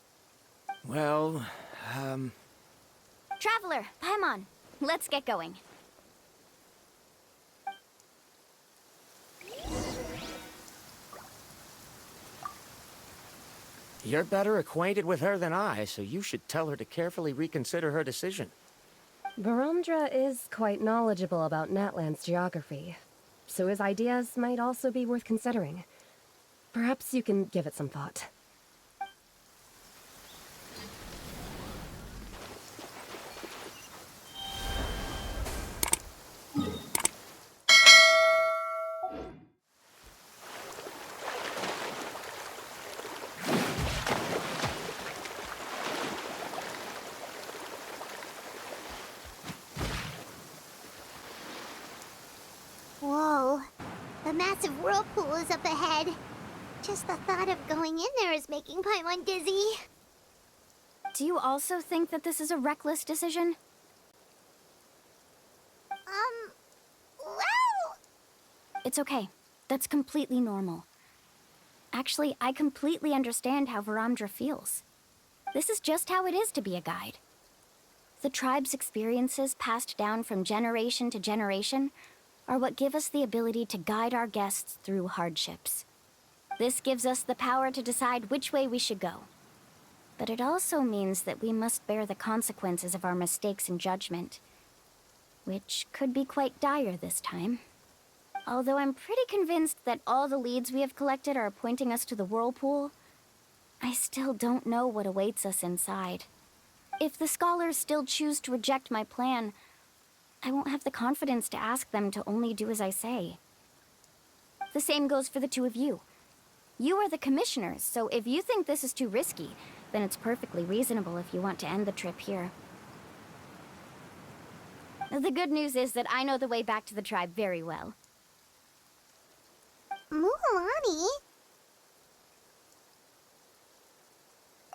Well, Traveler, Paimon, let's get going. You're better acquainted with her than I, so you should tell her to carefully reconsider her decision. Varamdra is quite knowledgeable about Natland's geography, so his ideas might also be worth considering. Perhaps you can give it some thought. Whoa. The massive whirlpool is up ahead. Just the thought of going in there is making Paimon dizzy. Do you also think that this is a reckless decision? Well... It's okay. That's completely normal. Actually, I completely understand how Varamdra feels. This is just how it is to be a guide. The tribe's experiences passed down from generation to generation are what give us the ability to guide our guests through hardships. This gives us the power to decide which way we should go. But it also means that we must bear the consequences of our mistakes and judgment, which could be quite dire this time. Although I'm pretty convinced that all the leads we have collected are pointing us to the whirlpool, I still don't know what awaits us inside. If the scholars still choose to reject my plan, I won't have the confidence to ask them to only do as I say. The same goes for the two of you. You are the commissioners, so if you think this is too risky, then it's perfectly reasonable if you want to end the trip here. The good news is that I know the way back to the tribe very well. Mualani?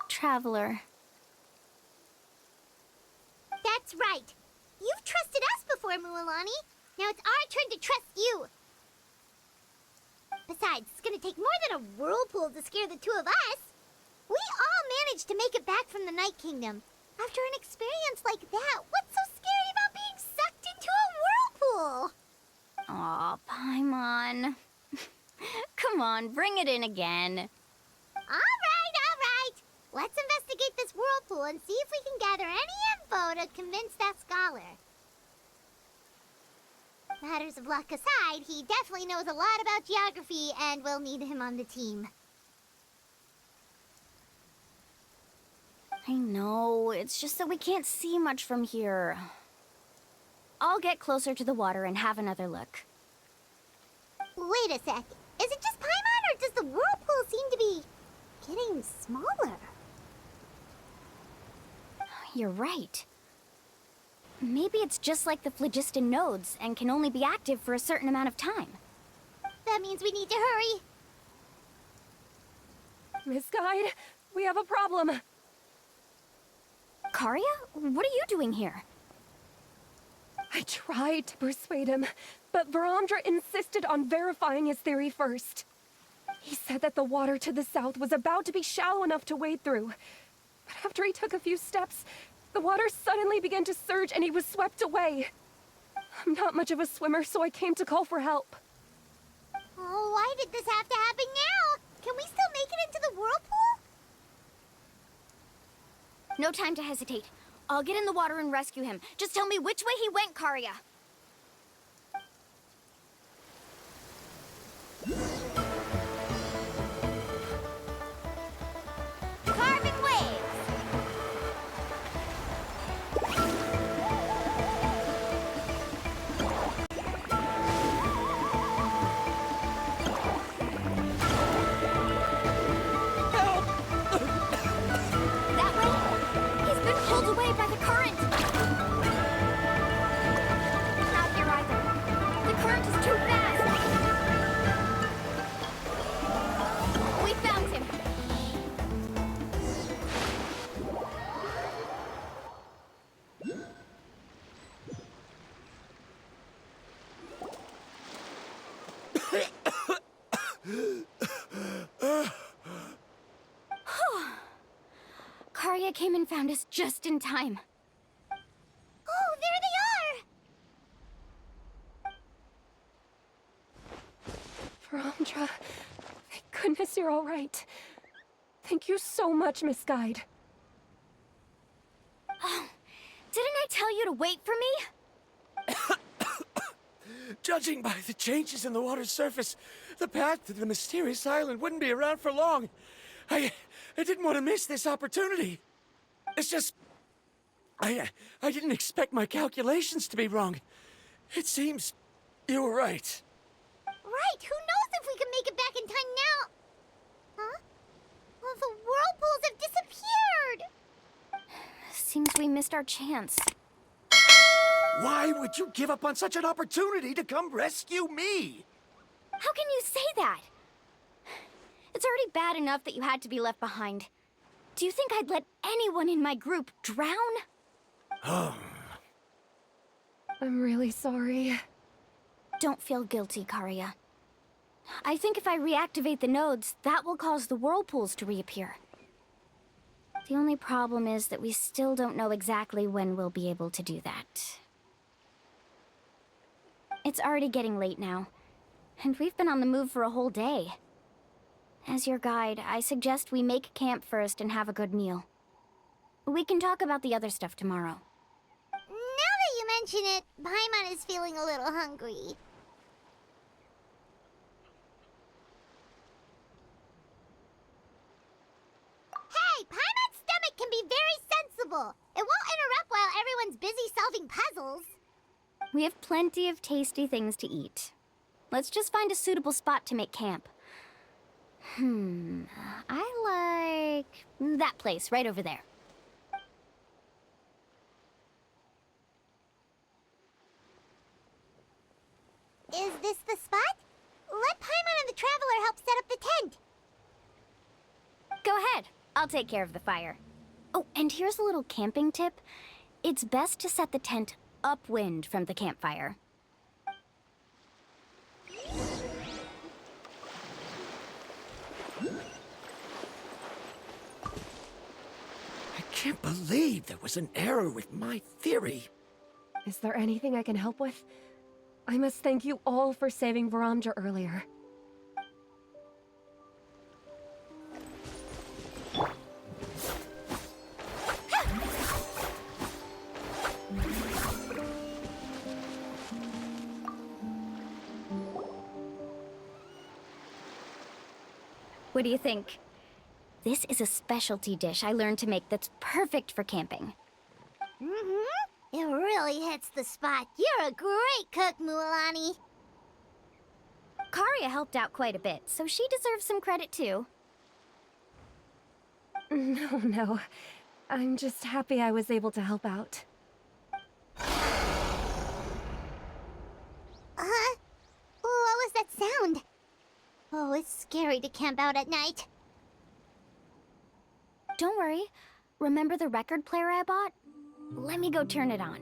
Traveler. That's right. You've trusted us before, Mualani. Now it's our turn to trust you. Besides, it's gonna take more than a whirlpool to scare the two of us. We all managed to make it back from the Night Kingdom. After an experience like that, what's so scary about being sucked into a whirlpool? Aw, Paimon. Come on, bring it in again. All right. Let's investigate this whirlpool and see if we can gather any info to convince that scholar. Matters of luck aside, he definitely knows a lot about geography, and we'll need him on the team. I know, it's just that we can't see much from here. I'll get closer to the water and have another look. Wait a sec. Is it just Paimon, or does the whirlpool seem to be getting smaller? You're right. Maybe it's just like the phlogiston nodes and can only be active for a certain amount of time. That means we need to hurry. Miss Guide, we have a problem. Karia? What are you doing here? I tried to persuade him, but Varamdra insisted on verifying his theory first. He said that the water to the south was about to be shallow enough to wade through. But after he took a few steps, the water suddenly began to surge and he was swept away. I'm not much of a swimmer, so I came to call for help. Oh, why did this have to happen now? Can we still make it into the whirlpool? No time to hesitate. I'll get in the water and rescue him. Just tell me which way he went, Karia. Carving waves! That way? He's been pulled away by the current. Not here either. The current is too fast. We found him. Karia came and found us just in time. Oh, there they are! Varamdra, thank goodness you're all right. Thank you so much, Miss Guide. Oh, didn't I tell you to wait for me? Judging by the changes in the water's surface, the path to the mysterious island wouldn't be around for long. I didn't want to miss this opportunity. It's just... I didn't expect my calculations to be wrong. It seems you were right. Right, who knows if we can make it back in time now? Huh? Well, the whirlpools have disappeared! Seems we missed our chance. Why would you give up on such an opportunity to come rescue me? How can you say that? It's already bad enough that you had to be left behind. Do you think I'd let anyone in my group drown? I'm really sorry. Don't feel guilty, Karia. I think if I reactivate the nodes, that will cause the whirlpools to reappear. The only problem is that we still don't know exactly when we'll be able to do that. It's already getting late now, and we've been on the move for a whole day. As your guide, I suggest we make camp first and have a good meal. We can talk about the other stuff tomorrow. Now that you mention it, Paimon is feeling a little hungry. Hey, Paimon's stomach can be very sensible. It won't interrupt while everyone's busy solving puzzles. We have plenty of tasty things to eat. Let's just find a suitable spot to make camp. I like that place right over there. Is this the spot? Let Paimon and the Traveler help set up the tent. Go ahead. I'll take care of the fire. Oh, and here's a little camping tip. It's best to set the tent upwind from the campfire. I can't believe there was an error with my theory. Is there anything I can help with? I must thank you all for saving Voromja earlier. What do you think? This is a specialty dish I learned to make that's perfect for camping. It really hits the spot. You're a great cook, Mualani. Karia helped out quite a bit, so she deserves some credit too. No. I'm just happy I was able to help out. What was that sound? Oh, it's scary to camp out at night. Don't worry. Remember the record player I bought? Let me go turn it on.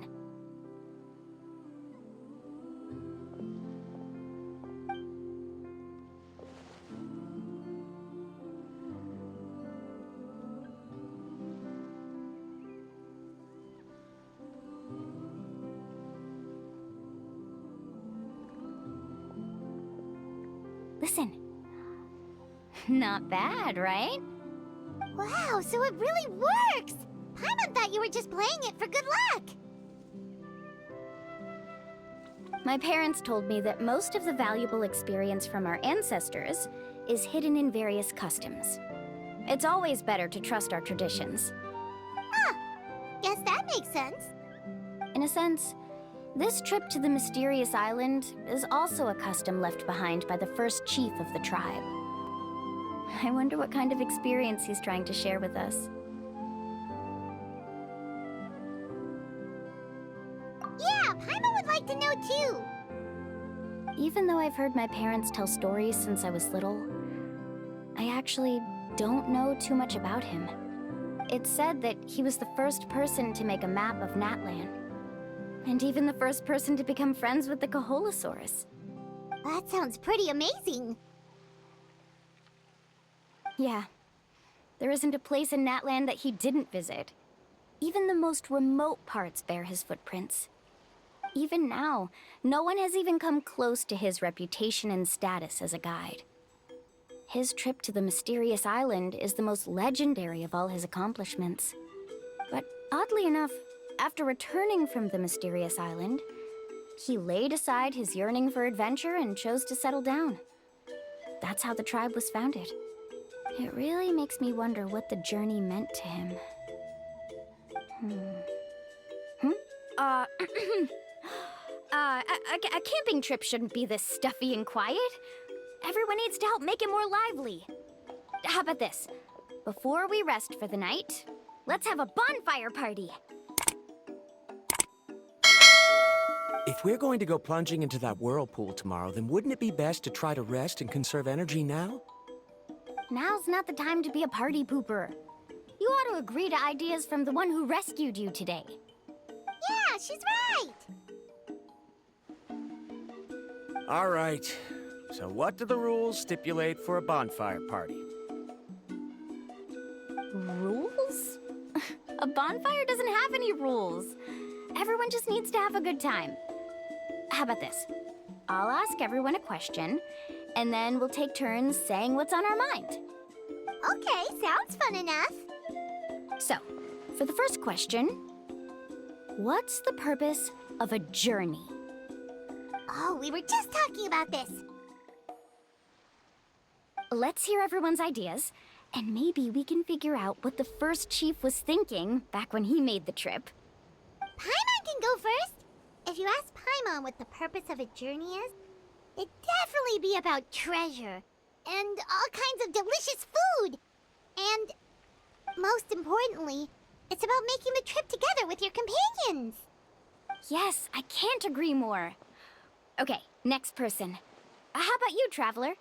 Listen. Not bad, right? Wow, so it really works! Paimon thought you were just playing it for good luck! My parents told me that most of the valuable experience from our ancestors is hidden in various customs. It's always better to trust our traditions. Guess that makes sense. In a sense, this trip to the mysterious island is also a custom left behind by the first chief of the tribe. I wonder what kind of experience he's trying to share with us. Yeah, Paimon would like to know too. Even though I've heard my parents tell stories since I was little, I actually don't know too much about him. It's said that he was the first person to make a map of Natlan, and even the first person to become friends with the Kaholosaurus. That sounds pretty amazing. Yeah. There isn't a place in Natlan that he didn't visit. Even the most remote parts bear his footprints. Even now, no one has even come close to his reputation and status as a guide. His trip to the mysterious island is the most legendary of all his accomplishments. But oddly enough, after returning from the mysterious island, he laid aside his yearning for adventure and chose to settle down. That's how the tribe was founded. It really makes me wonder what the journey meant to him. A camping trip shouldn't be this stuffy and quiet. Everyone needs to help make it more lively. How about this? Before we rest for the night, let's have a bonfire party. If we're going to go plunging into that whirlpool tomorrow, then wouldn't it be best to try to rest and conserve energy now? Now's not the time to be a party pooper. You ought to agree to ideas from the one who rescued you today. Yeah, she's right. All right. So what do the rules stipulate for a bonfire party? Rules? A bonfire doesn't have any rules. Everyone just needs to have a good time. How about this? I'll ask everyone a question, and then we'll take turns saying what's on our mind. Okay, sounds fun enough. So, for the first question, what's the purpose of a journey? Oh, we were just talking about this. Let's hear everyone's ideas, and maybe we can figure out what the first chief was thinking back when he made the trip. Paimon can go first. If you ask Paimon what the purpose of a journey is, it'd definitely be about treasure and all kinds of delicious food. And most importantly, it's about making the trip together with your companions. Yes, I can't agree more. Okay, next person. How about you, Traveler?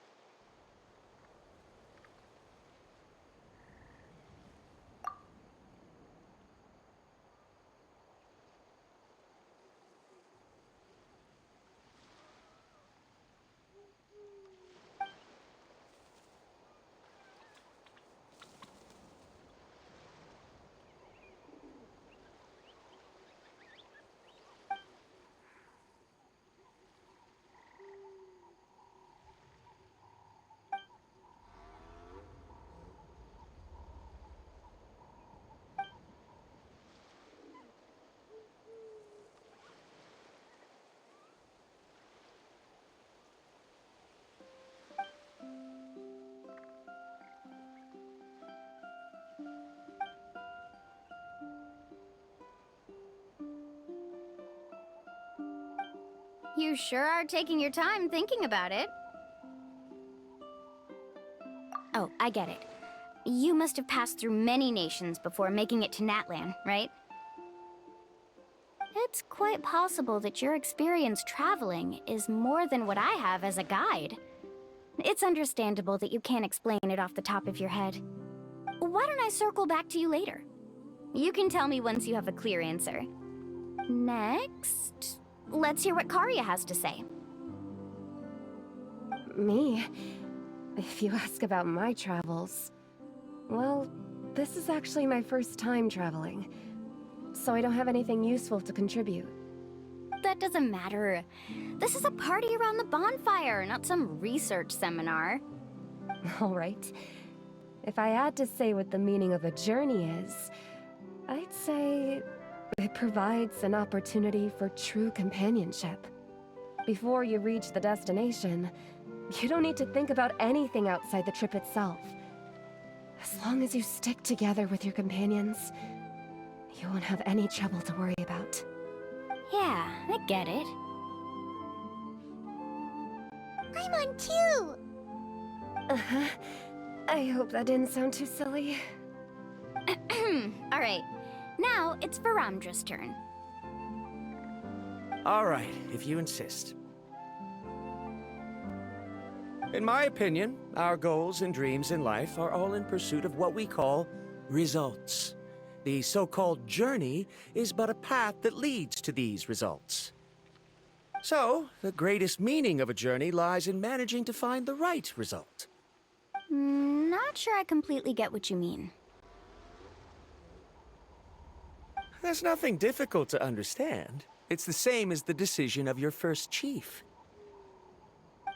You sure are taking your time thinking about it. Oh, I get it. You must have passed through many nations before making it to Natlan, right? It's quite possible that your experience traveling is more than what I have as a guide. It's understandable that you can't explain it off the top of your head. Why don't I circle back to you later? You can tell me once you have a clear answer. Next, let's hear what Karya has to say. Me? If you ask about my travels, well, this is actually my first time traveling, so I don't have anything useful to contribute. That doesn't matter. This is a party around the bonfire, not some research seminar. All right. If I had to say what the meaning of a journey is, I'd say it provides an opportunity for true companionship. Before you reach the destination, you don't need to think about anything outside the trip itself. As long as you stick together with your companions, you won't have any trouble to worry about. Yeah, I get it. I'm on too. Uh-huh. I hope that didn't sound too silly. All right, now it's Varamdra's turn. All right, if you insist. In my opinion, our goals and dreams in life are all in pursuit of what we call results. The so-called journey is but a path that leads to these results. So, the greatest meaning of a journey lies in managing to find the right result. Not sure I completely get what you mean. There's nothing difficult to understand. It's the same as the decision of your first chief.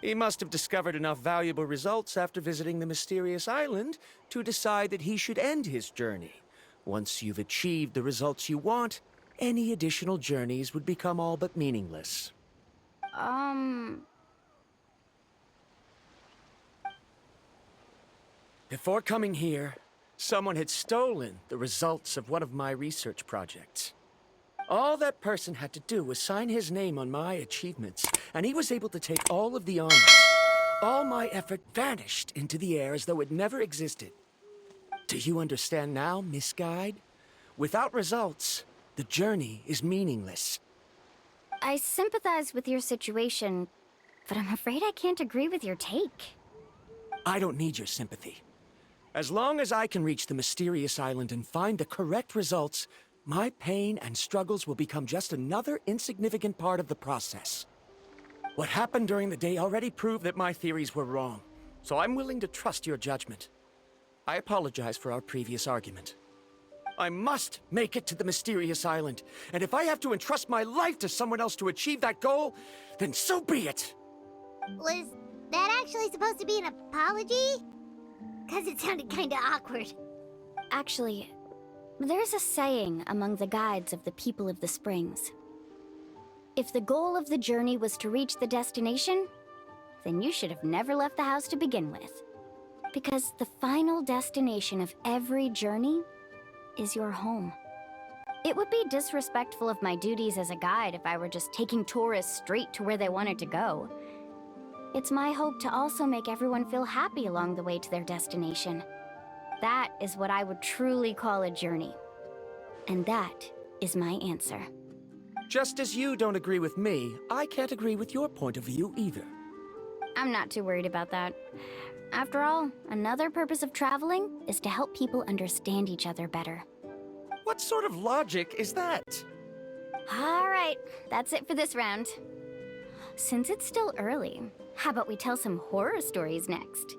He must have discovered enough valuable results after visiting the mysterious island to decide that he should end his journey. Once you've achieved the results you want, any additional journeys would become all but meaningless. Before coming here, someone had stolen the results of one of my research projects. All that person had to do was sign his name on my achievements, and he was able to take all of the honors. All my effort vanished into the air as though it never existed. Do you understand now, Miss Guide? Without results, the journey is meaningless. I sympathize with your situation, but I'm afraid I can't agree with your take. I don't need your sympathy. As long as I can reach the mysterious island and find the correct results, my pain and struggles will become just another insignificant part of the process. What happened during the day already proved that my theories were wrong, so I'm willing to trust your judgment. I apologize for our previous argument. I must make it to the mysterious island. And if I have to entrust my life to someone else to achieve that goal, then so be it. Was that actually supposed to be an apology? Because it sounded kinda awkward. Actually, there's a saying among the guides of the people of the Springs. If the goal of the journey was to reach the destination, then you should have never left the house to begin with. Because the final destination of every journey is your home. It would be disrespectful of my duties as a guide if I were just taking tourists straight to where they wanted to go. It's my hope to also make everyone feel happy along the way to their destination. That is what I would truly call a journey. And that is my answer. Just as you don't agree with me, I can't agree with your point of view either. I'm not too worried about that. After all, another purpose of traveling is to help people understand each other better. What sort of logic is that? All right, that's it for this round. Since it's still early, how about we tell some horror stories next?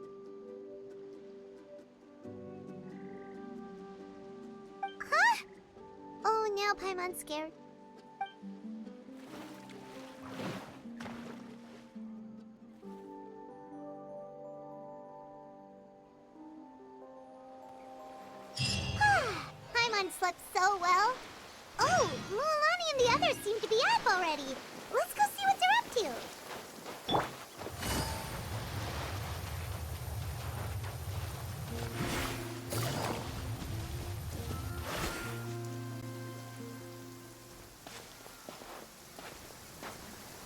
Huh? Oh, now Paimon's scared. Paimon slept so well. Oh, Mualani and the others seem to be up already. Let's go see what they're up to.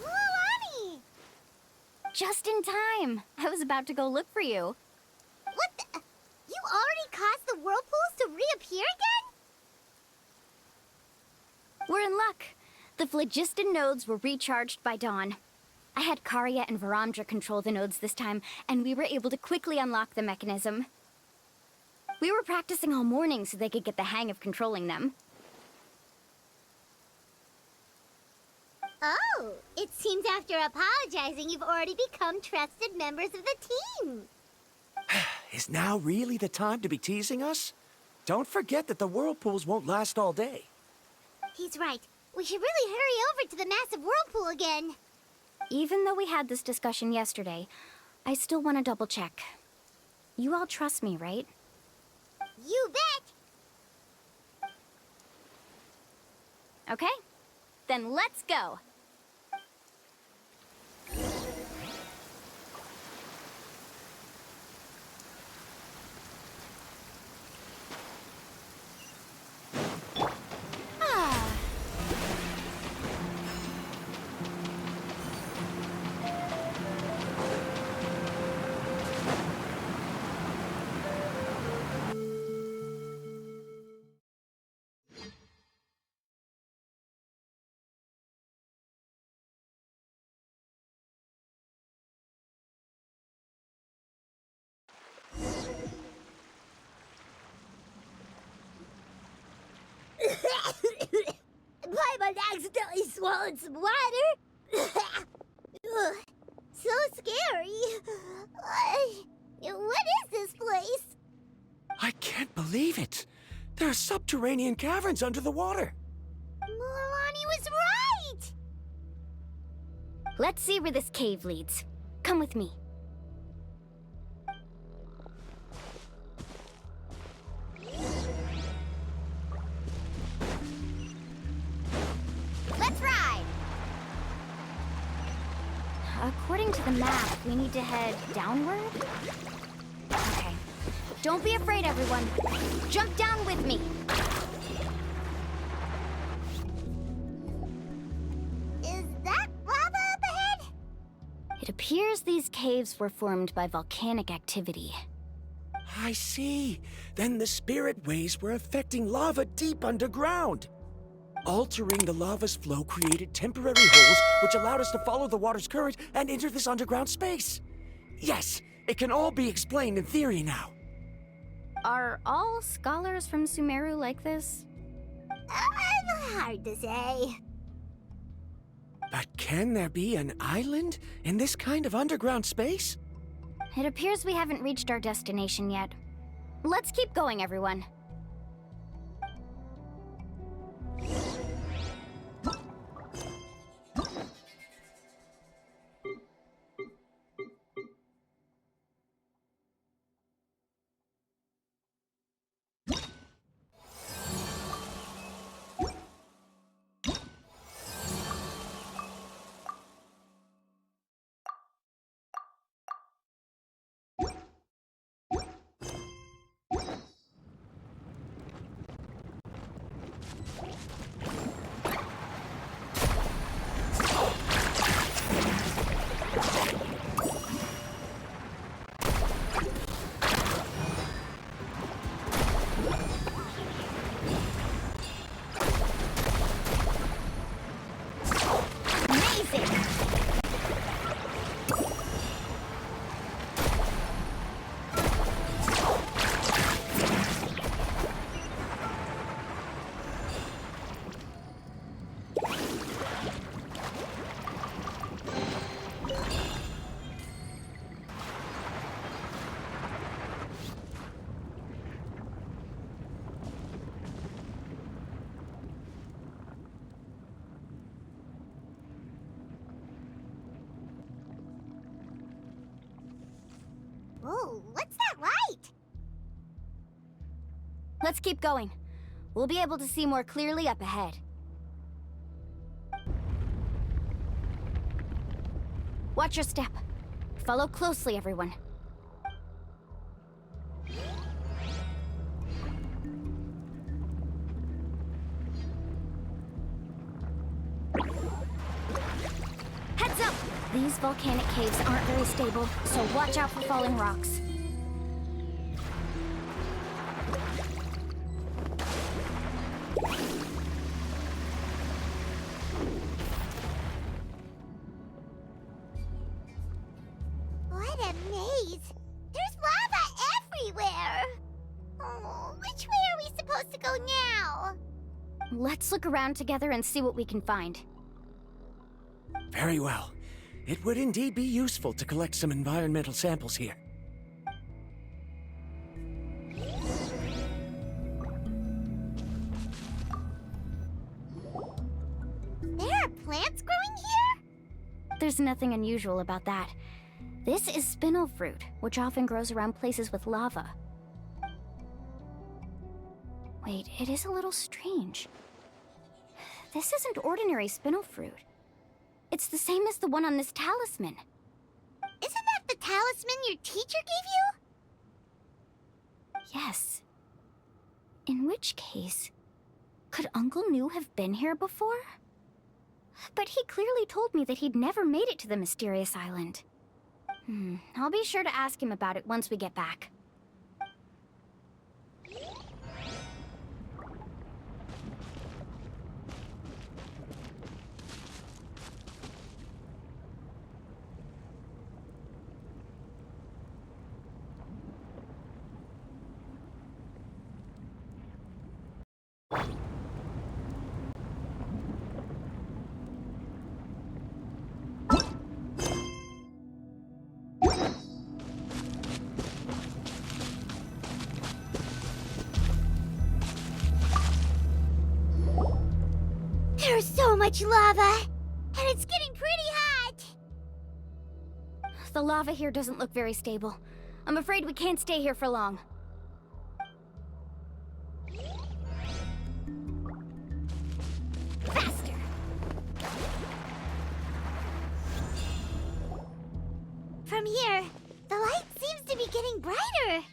Mualani! Just in time. I was about to go look for you. What the? You already caused the whirlpools to reappear again? We're in luck. The phlogiston nodes were recharged by dawn. I had Karya and Varamdra control the nodes this time, and we were able to quickly unlock the mechanism. We were practicing all morning so they could get the hang of controlling them. Oh, it seems after apologizing, you've already become trusted members of the team. Is now really the time to be teasing us? Don't forget that the whirlpools won't last all day. He's right. We should really hurry over to the massive whirlpool again. Even though we had this discussion yesterday, I still want to double check. You all trust me, right? You bet! Okay, then let's go. Paimon accidentally swallowed some water. Ugh, so scary. What is this place? I can't believe it. There are subterranean caverns under the water. Mualani was right! Let's see where this cave leads. Come with me. Let's ride! According to the map, we need to head downward? Okay. Don't be afraid, everyone. Jump down with me. Is that lava up ahead? It appears these caves were formed by volcanic activity. I see. Then the spirit waves were affecting lava deep underground. Altering the lava's flow created temporary holes, which allowed us to follow the water's current and enter this underground space. Yes, it can all be explained in theory now. Are all scholars from Sumeru like this? Hard to say. But can there be an island in this kind of underground space? It appears we haven't reached our destination yet. Let's keep going, everyone. Oh, what's that light? Let's keep going. We'll be able to see more clearly up ahead. Watch your step. Follow closely, everyone. Heads up! These volcanic caves aren't very stable, so watch out for falling rocks. What a maze! There's lava everywhere! Oh, which way are we supposed to go now? Let's look around together and see what we can find. Very well. It would indeed be useful to collect some environmental samples here. There are plants growing here? There's nothing unusual about that. This is spinel fruit, which often grows around places with lava. Wait, it is a little strange. This isn't ordinary spinel fruit. It's the same as the one on this talisman. Isn't that the talisman your teacher gave you? Yes. In which case, could Uncle New have been here before? But he clearly told me that he'd never made it to the mysterious island. I'll be sure to ask him about it once we get back. There's so much lava, and it's getting pretty hot. The lava here doesn't look very stable. I'm afraid we can't stay here for long. Faster! From here, the light seems to be getting brighter.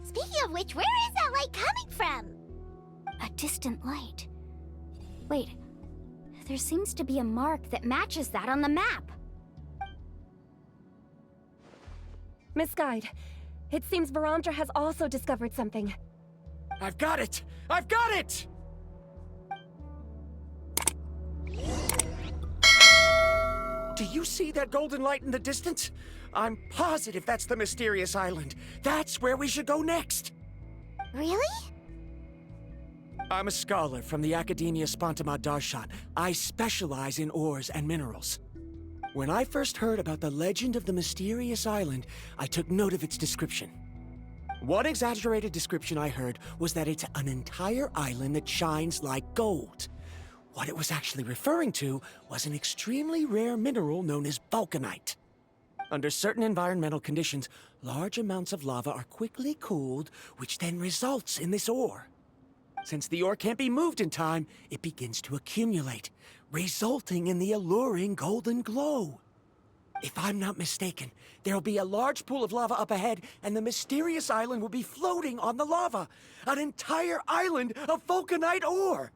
Speaking of which, where is that light coming from? A distant light. Wait, there seems to be a mark that matches that on the map. Miss Guide, it seems Verandra has also discovered something. I've got it! I've got it! Do you see that golden light in the distance? I'm positive that's the mysterious island. That's where we should go next. Really? I'm a scholar from the Academia Spontima Darshan. I specialize in ores and minerals. When I first heard about the legend of the mysterious island, I took note of its description. One exaggerated description I heard was that it's an entire island that shines like gold. What it was actually referring to was an extremely rare mineral known as vulcanite. Under certain environmental conditions, large amounts of lava are quickly cooled, which then results in this ore. Since the ore can't be moved in time, it begins to accumulate, resulting in the alluring golden glow. If I'm not mistaken, there'll be a large pool of lava up ahead, and the mysterious island will be floating on the lava. An entire island of vulcanite ore!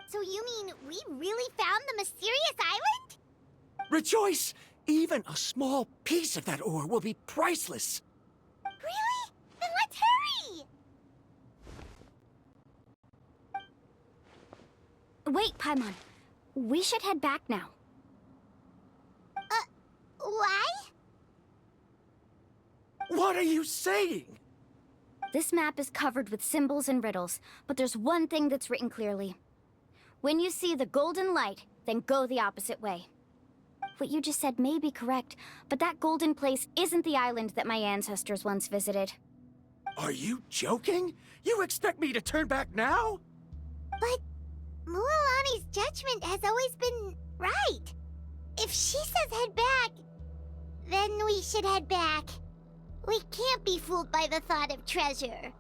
So you mean we really found the mysterious island? Rejoice! Even a small piece of that ore will be priceless. Really? Then let's hurry! Wait, Paimon. We should head back now. Why? What are you saying? This map is covered with symbols and riddles, but there's one thing that's written clearly. When you see the golden light, then go the opposite way. What you just said may be correct, but that golden place isn't the island that my ancestors once visited. Are you joking? You expect me to turn back now? But Mualani's judgment has always been right. If she says head back, then we should head back. We can't be fooled by the thought of treasure.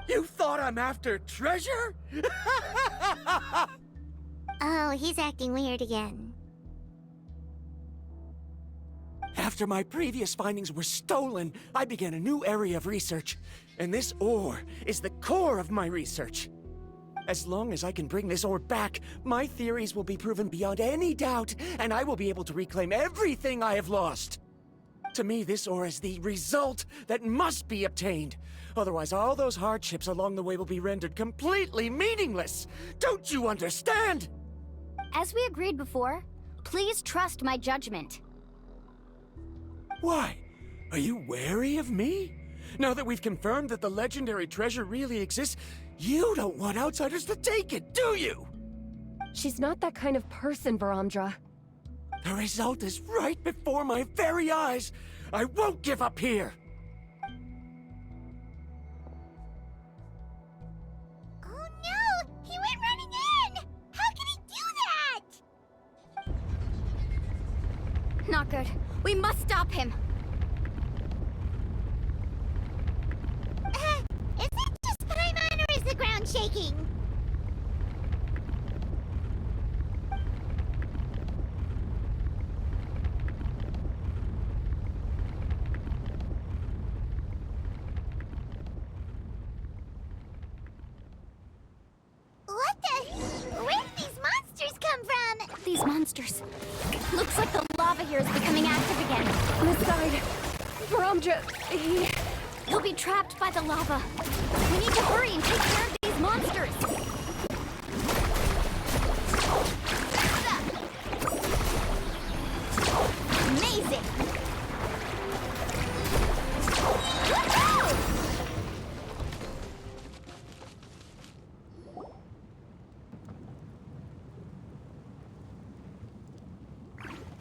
You thought I'm after treasure? Oh, he's acting weird again. After my previous findings were stolen, I began a new area of research. And this ore is the core of my research. As long as I can bring this ore back, my theories will be proven beyond any doubt, and I will be able to reclaim everything I have lost. To me, this ore is the result that must be obtained. Otherwise, all those hardships along the way will be rendered completely meaningless. Don't you understand? As we agreed before, please trust my judgment. Why? Are you wary of me? Now that we've confirmed that the legendary treasure really exists, you don't want outsiders to take it, do you? She's not that kind of person, Varamdra. The result is right before my very eyes. I won't give up here. Oh no! He went running in! How can he do that? Not good. We must stop him. Is it just Paimon or is the ground shaking? What the? Where did these monsters come from? These monsters. Looks like the lava here is becoming active again. This side. Varamdra, he... You'll be trapped by the lava. We need to hurry and take care of these monsters. Amazing!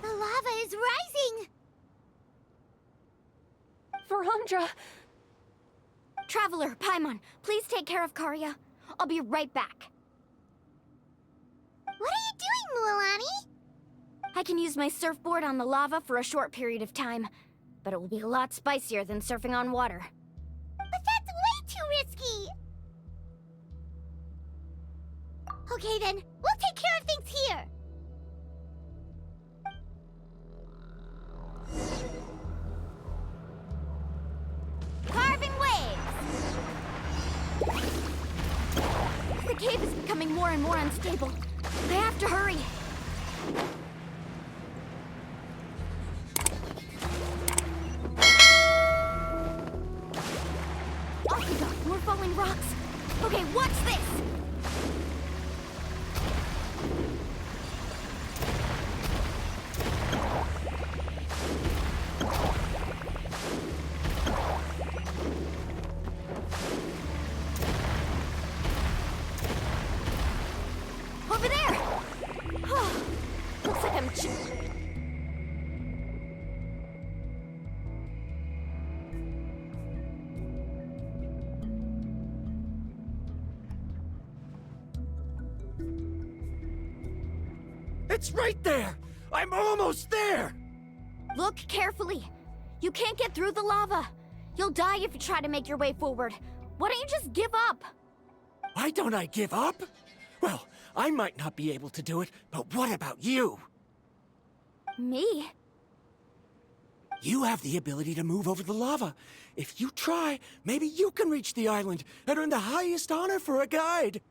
The lava is rising! Varamdra! Traveler, Paimon, please take care of Karya. I'll be right back. What are you doing, Mualani? I can use my surfboard on the lava for a short period of time, but it will be a lot spicier than surfing on water. But that's way too risky! Okay then, we'll take care of things here! Carving waves! The cave is becoming more and more unstable. I have to hurry. Off we go. More falling rocks. Okay, watch this! Over there! Oh, looks like I'm... It's right there! I'm almost there! Look carefully. You can't get through the lava. You'll die if you try to make your way forward. Why don't you just give up? Why don't I give up? Well, I might not be able to do it, but what about you? Me? You have the ability to move over the lava. If you try, maybe you can reach the island and earn the highest honor for a guide.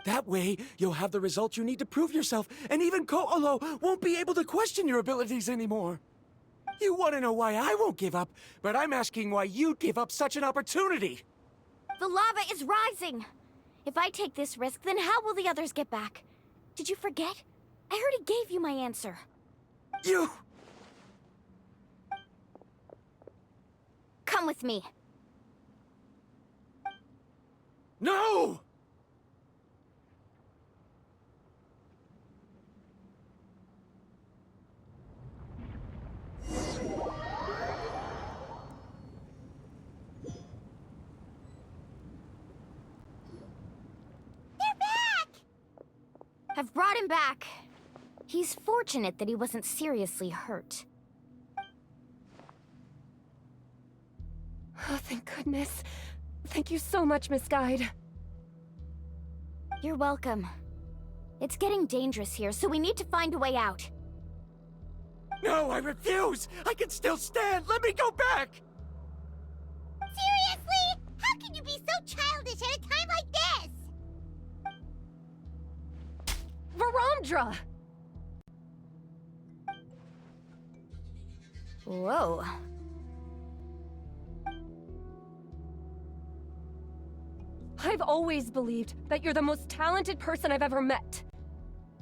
That way, you'll have the results you need to prove yourself, and even Ko'olo won't be able to question your abilities anymore. You want to know why I won't give up, but I'm asking why you'd give up such an opportunity. The lava is rising. If I take this risk, then how will the others get back? Did you forget? I already gave you my answer. You... Come with me. No! I've brought him back. He's fortunate that he wasn't seriously hurt. Oh, thank goodness. Thank you so much, Miss Guide. You're welcome. It's getting dangerous here, so we need to find a way out. No, I refuse! I can still stand! Let me go back! Seriously? How can you be so childish at a time like this? Verandra! Whoa. I've always believed that you're the most talented person I've ever met.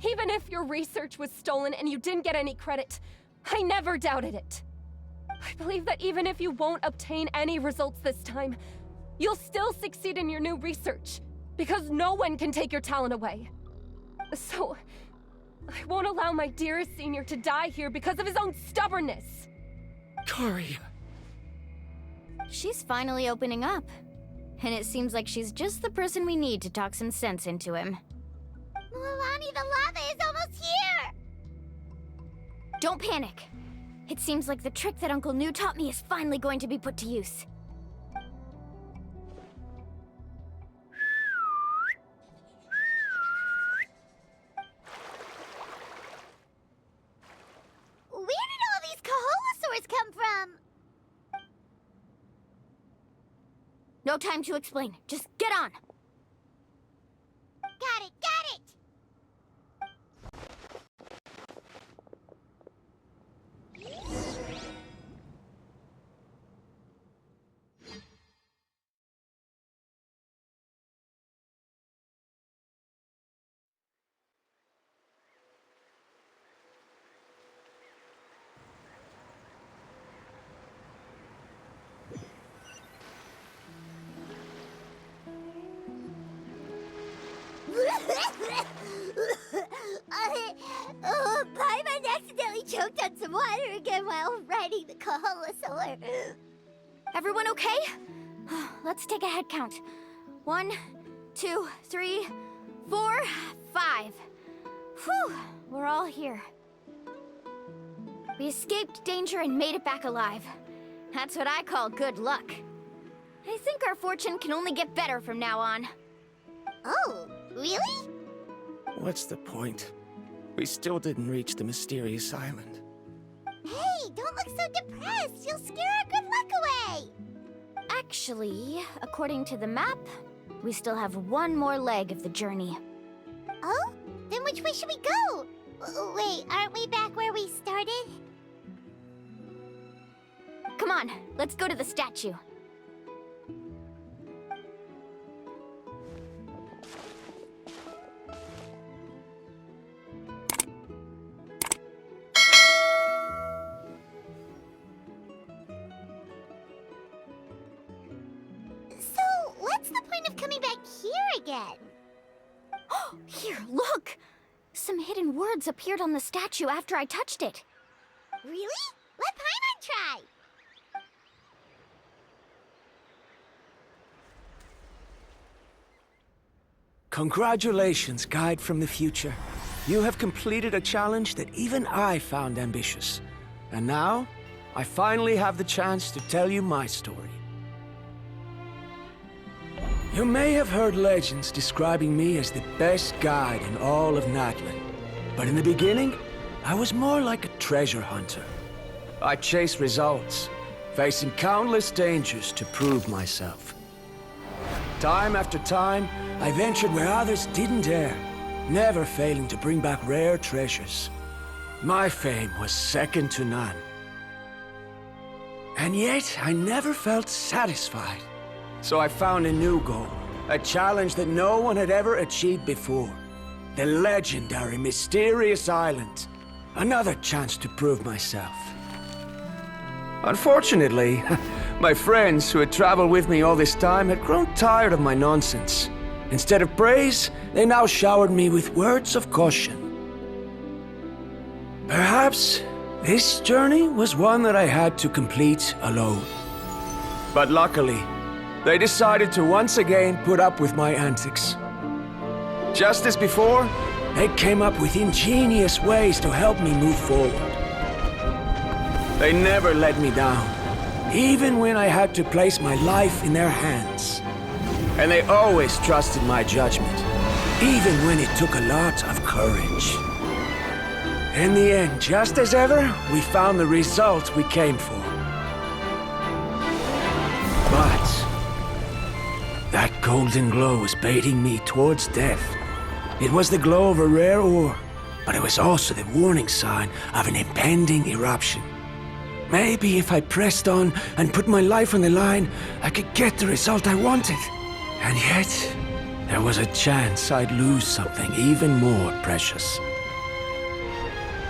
Even if your research was stolen and you didn't get any credit, I never doubted it. I believe that even if you won't obtain any results this time, you'll still succeed in your new research, because no one can take your talent away. So, I won't allow my dearest senior to die here because of his own stubbornness. Kari. She's finally opening up. And it seems like she's just the person we need to talk some sense into him. Milani, the lava is almost here! Don't panic. It seems like the trick that Uncle New taught me is finally going to be put to use. Where did all these Kaholosaurs come from? No time to explain. Just get on. Got it, got it! Paimon accidentally choked on some water again while riding the Kaholosaur. Everyone okay? Let's take a head count. 1, 2, 3, 4, 5. Whew, we're all here. We escaped danger and made it back alive. That's what I call good luck. I think our fortune can only get better from now on. Oh, really? What's the point? We still didn't reach the mysterious island. Hey, don't look so depressed. You'll scare our good luck away. Actually, according to the map, we still have one more leg of the journey. Oh? Then which way should we go? Wait, aren't we back where we started? Come on, let's go to the statue. So, what's the point of coming back here again? Here, look! Some hidden words appeared on the statue after I touched it. Really? Let Paimon try. Congratulations, Guide from the Future. You have completed a challenge that even I found ambitious. And now, I finally have the chance to tell you my story. You may have heard legends describing me as the best guide in all of Natlan. But in the beginning, I was more like a treasure hunter. I chased results, facing countless dangers to prove myself. Time after time, I ventured where others didn't dare, never failing to bring back rare treasures. My fame was second to none. And yet, I never felt satisfied. So I found a new goal, a challenge that no one had ever achieved before. The legendary Mysterious Island. Another chance to prove myself. Unfortunately, my friends who had traveled with me all this time had grown tired of my nonsense. Instead of praise, they now showered me with words of caution. Perhaps this journey was one that I had to complete alone. But luckily, they decided to once again put up with my antics. Just as before, they came up with ingenious ways to help me move forward. They never let me down, even when I had to place my life in their hands. And they always trusted my judgment, even when it took a lot of courage. In the end, just as ever, we found the result we came for. But that golden glow was baiting me towards death. It was the glow of a rare ore, but it was also the warning sign of an impending eruption. Maybe if I pressed on and put my life on the line, I could get the result I wanted. And yet, there was a chance I'd lose something even more precious.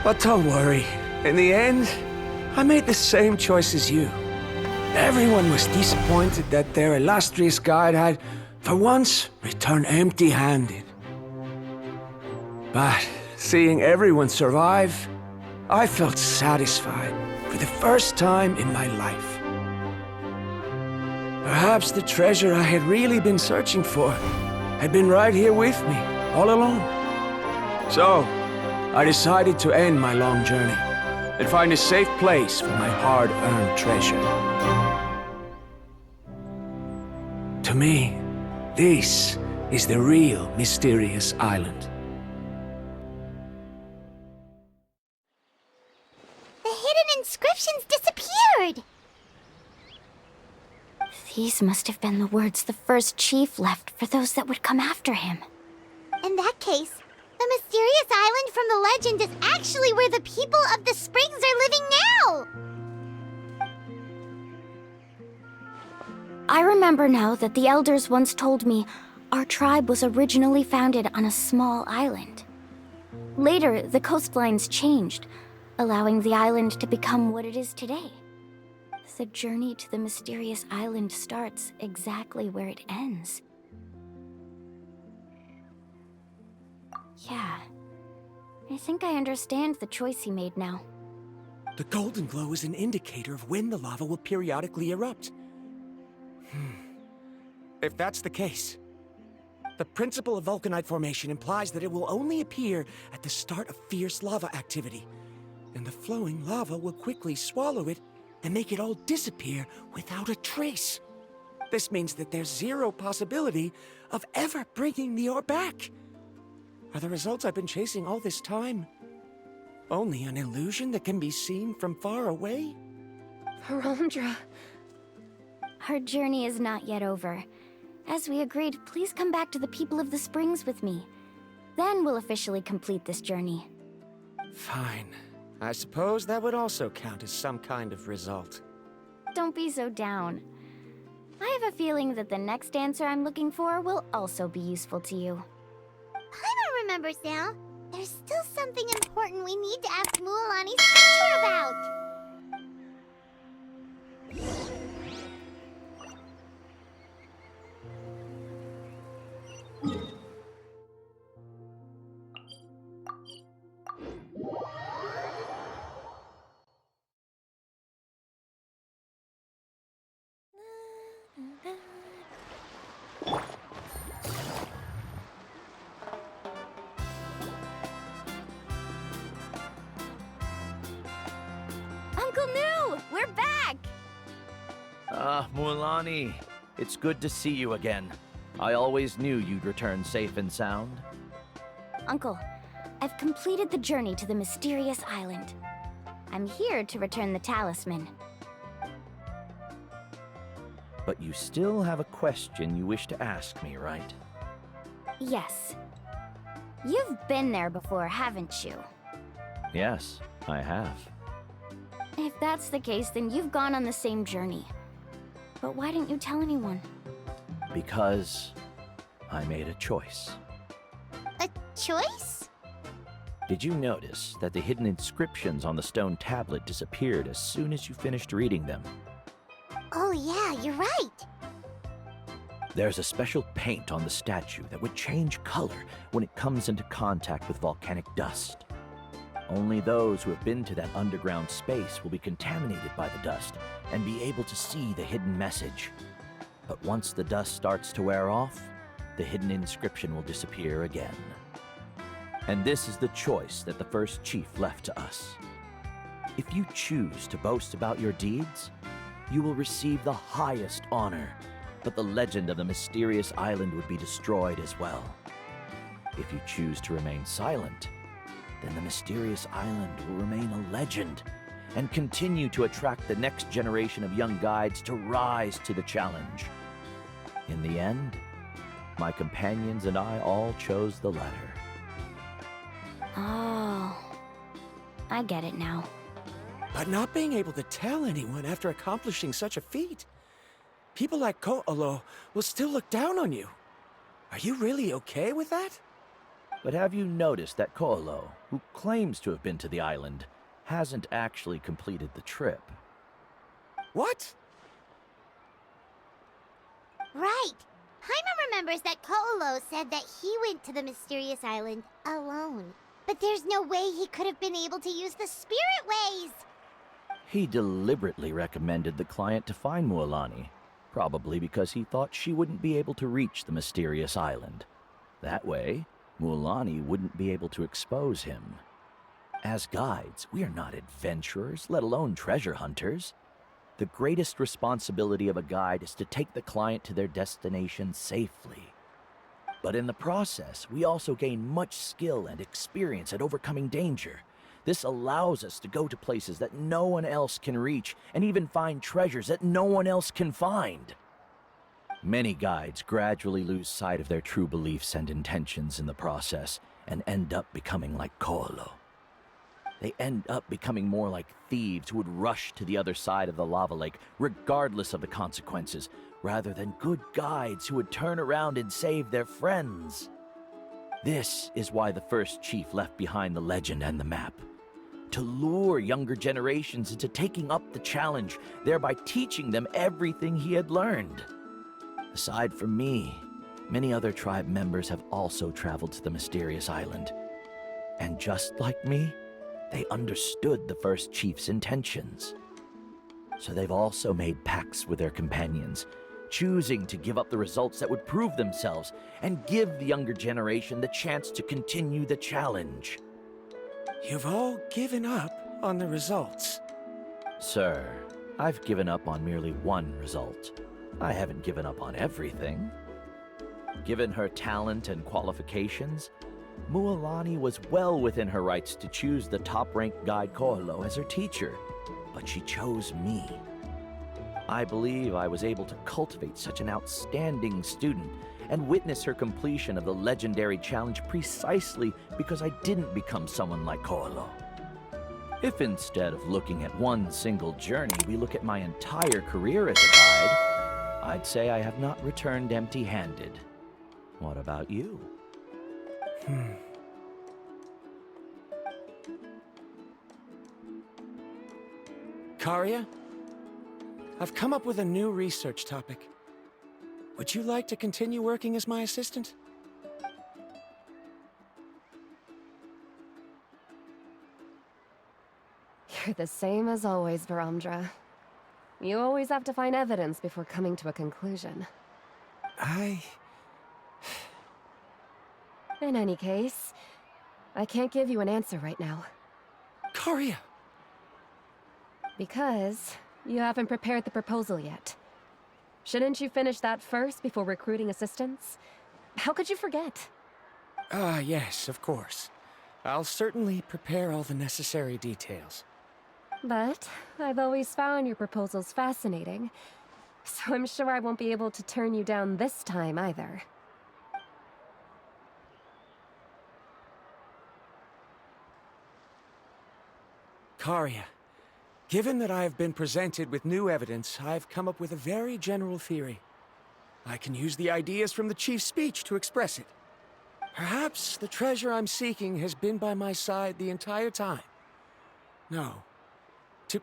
But don't worry. In the end, I made the same choice as you. Everyone was disappointed that their illustrious guide had, for once, returned empty-handed. But seeing everyone survive, I felt satisfied for the first time in my life. Perhaps the treasure I had really been searching for had been right here with me, all along. So, I decided to end my long journey and find a safe place for my hard-earned treasure. To me, this is the real mysterious island. The hidden inscriptions disappeared! These must have been the words the first chief left for those that would come after him. In that case, the mysterious island from the legend is actually where the people of the springs are living now! I remember now that the elders once told me our tribe was originally founded on a small island. Later, the coastlines changed, allowing the island to become what it is today. The journey to the mysterious island starts exactly where it ends. Yeah, I think I understand the choice he made now. The golden glow is an indicator of when the lava will periodically erupt. If that's the case, the principle of vulcanite formation implies that it will only appear at the start of fierce lava activity, and the flowing lava will quickly swallow it and make it all disappear without a trace. This means that there's zero possibility of ever bringing the ore back. Are the results I've been chasing all this time only an illusion that can be seen from far away? Verandra. Our journey is not yet over. As we agreed, please come back to the people of the springs with me. Then we'll officially complete this journey. Fine. I suppose that would also count as some kind of result. Don't be so down. I have a feeling that the next answer I'm looking for will also be useful to you. Paimon remembers now. There's still something important we need to ask Mualani's teacher about. Uncle New! We're back! Mualani, it's good to see you again. I always knew you'd return safe and sound. Uncle, I've completed the journey to the mysterious island. I'm here to return the talisman. But you still have a question you wish to ask me, right? Yes. You've been there before, haven't you? Yes, I have. If that's the case, then you've gone on the same journey. But why didn't you tell anyone? Because I made a choice. A choice? Did you notice that the hidden inscriptions on the stone tablet disappeared as soon as you finished reading them? Oh yeah, you're right. There's a special paint on the statue that would change color when it comes into contact with volcanic dust. Only those who have been to that underground space will be contaminated by the dust and be able to see the hidden message. But once the dust starts to wear off, the hidden inscription will disappear again. And this is the choice that the first chief left to us. If you choose to boast about your deeds, you will receive the highest honor, but the legend of the mysterious island would be destroyed as well. If you choose to remain silent, then the mysterious island will remain a legend and continue to attract the next generation of young guides to rise to the challenge. In the end, my companions and I all chose the latter. Oh, I get it now. But not being able to tell anyone after accomplishing such a feat. People like Ko'olo will still look down on you. Are you really okay with that? But have you noticed that Ko'olo, who claims to have been to the island, hasn't actually completed the trip? What? Right. Paimon remembers that Ko'olo said that he went to the mysterious island alone. But there's no way he could have been able to use the spirit ways! He deliberately recommended the client to find Mualani, probably because he thought she wouldn't be able to reach the mysterious island. That way, Mualani wouldn't be able to expose him. As guides, we are not adventurers, let alone treasure hunters. The greatest responsibility of a guide is to take the client to their destination safely. But in the process, we also gain much skill and experience at overcoming danger. This allows us to go to places that no one else can reach, and even find treasures that no one else can find. Many guides gradually lose sight of their true beliefs and intentions in the process, and end up becoming like Ko'olo. They end up becoming more like thieves who would rush to the other side of the lava lake, regardless of the consequences, rather than good guides who would turn around and save their friends. This is why the first chief left behind the legend and the map. To lure younger generations into taking up the challenge, thereby teaching them everything he had learned. Aside from me, many other tribe members have also traveled to the mysterious island. And just like me, they understood the first chief's intentions. So they've also made pacts with their companions, choosing to give up the results that would prove themselves and give the younger generation the chance to continue the challenge. You've all given up on the results. Sir, I've given up on merely one result. I haven't given up on everything. Given her talent and qualifications, Mualani was well within her rights to choose the top-ranked guide Ko'olo as her teacher, but she chose me. I believe I was able to cultivate such an outstanding student and witness her completion of the legendary challenge precisely because I didn't become someone like Ko'olo. If instead of looking at one single journey, we look at my entire career as a guide, I'd say I have not returned empty-handed. What about you? Karia, I've come up with a new research topic. Would you like to continue working as my assistant? You're the same as always, Varamdra. You always have to find evidence before coming to a conclusion. In any case, I can't give you an answer right now. Karia! Because you haven't prepared the proposal yet. Shouldn't you finish that first before recruiting assistants? How could you forget? Yes, of course. I'll certainly prepare all the necessary details. But I've always found your proposals fascinating, so I'm sure I won't be able to turn you down this time either. Karia, given that I have been presented with new evidence, I've come up with a very general theory. I can use the ideas from the chief's speech to express it. Perhaps the treasure I'm seeking has been by my side the entire time. No.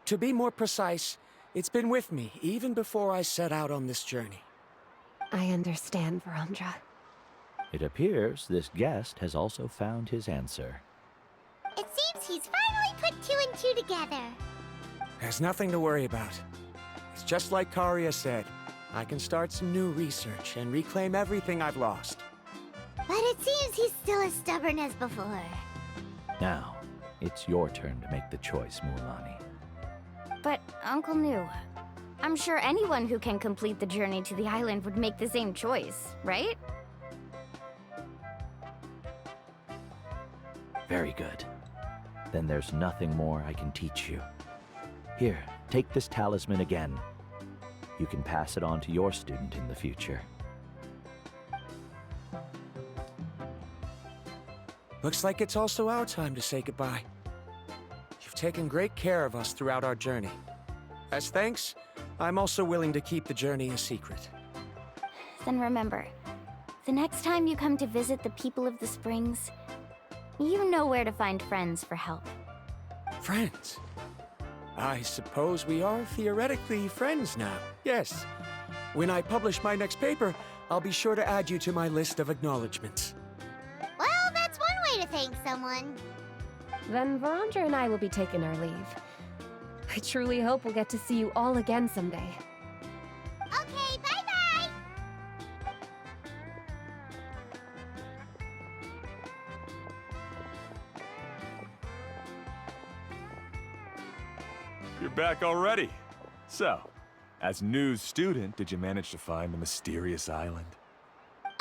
To be more precise, it's been with me even before I set out on this journey. I understand, Varamdra. It appears this guest has also found his answer. It seems he's finally put two and two together. There's nothing to worry about. It's just like Karia said. I can start some new research and reclaim everything I've lost. But it seems he's still as stubborn as before. Now, it's your turn to make the choice, Mualani. But, Uncle Nu, I'm sure anyone who can complete the journey to the island would make the same choice, right? Very good. Then there's nothing more I can teach you. Here, take this talisman again. You can pass it on to your student in the future. Looks like it's also our time to say goodbye. You've taken great care of us throughout our journey. As thanks, I'm also willing to keep the journey a secret. Then remember, the next time you come to visit the people of the Springs, you know where to find friends for help. Friends? I suppose we are theoretically friends now. Yes. When I publish my next paper, I'll be sure to add you to my list of acknowledgements. Well, that's one way to thank someone. Then Verandra and I will be taking our leave. I truly hope we'll get to see you all again someday. Okay, bye-bye! You're back already. So, as news student, did you manage to find the mysterious island? What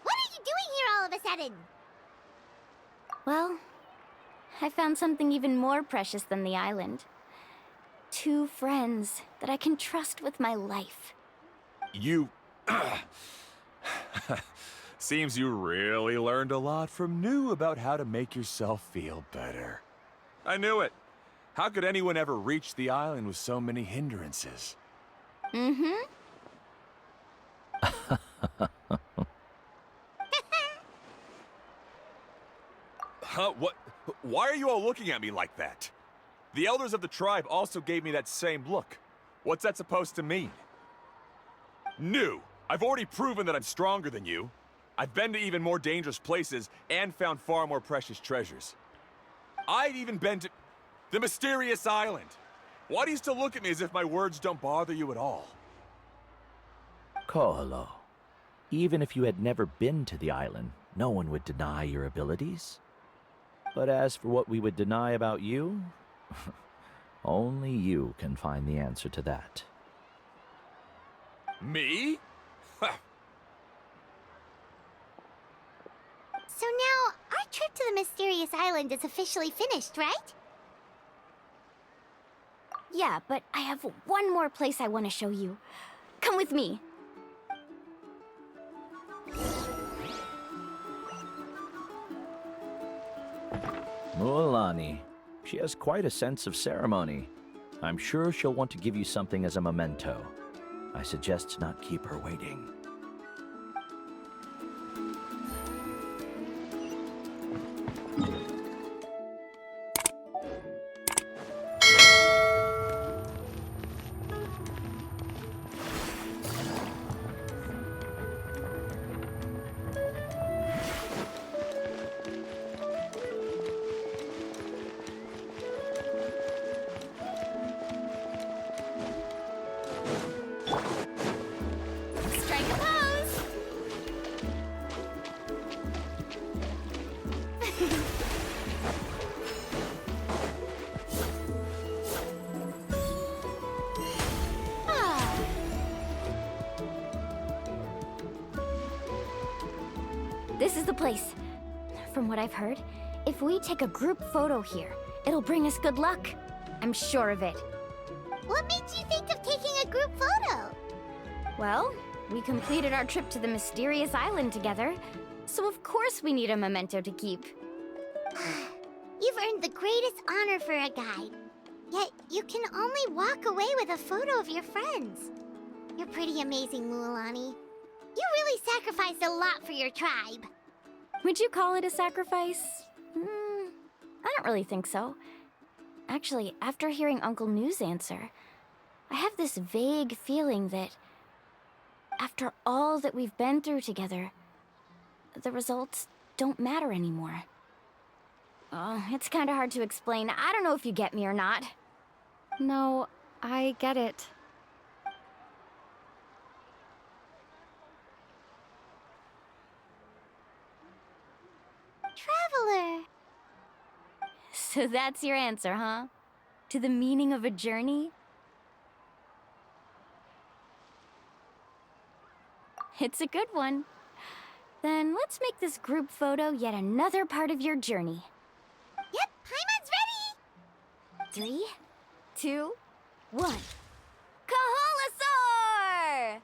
are you doing here all of a sudden? Well, I found something even more precious than the island. 2 friends that I can trust with my life. You... Seems you really learned a lot from New about how to make yourself feel better. I knew it. How could anyone ever reach the island with so many hindrances? Mm-hmm. Huh? What? Why are you all looking at me like that? The elders of the tribe also gave me that same look. What's that supposed to mean? New! I've already proven that I'm stronger than you. I've been to even more dangerous places and found far more precious treasures. I've even been to the mysterious island. Why do you still look at me as if my words don't bother you at all? Koholo, even if you had never been to the island, no one would deny your abilities. But as for what we would deny about you, only you can find the answer to that. Me? So now, our trip to the mysterious island is officially finished, right? Yeah, but I have one more place I want to show you. Come with me. Mualani. She has quite a sense of ceremony. I'm sure she'll want to give you something as a memento. I suggest not keep her waiting. Strike a pose! Ah. This is the place. From what I've heard, if we take a group photo here, it'll bring us good luck. I'm sure of it. What made you think of taking a group photo? Well, we completed our trip to the mysterious island together, so of course we need a memento to keep. You've earned the greatest honor for a guide. Yet, you can only walk away with a photo of your friends. You're pretty amazing, Mualani. You really sacrificed a lot for your tribe. Would you call it a sacrifice? I don't really think so. Actually, after hearing Uncle New's answer, I have this vague feeling that after all that we've been through together, the results don't matter anymore. Oh, it's kind of hard to explain. I don't know if you get me or not. No, I get it. Traveler. So that's your answer, huh? To the meaning of a journey? It's a good one. Then let's make this group photo yet another part of your journey. Yep, Paimon's ready! 3, 2, 1. Kaholasaur!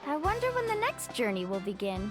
I wonder when the next journey will begin.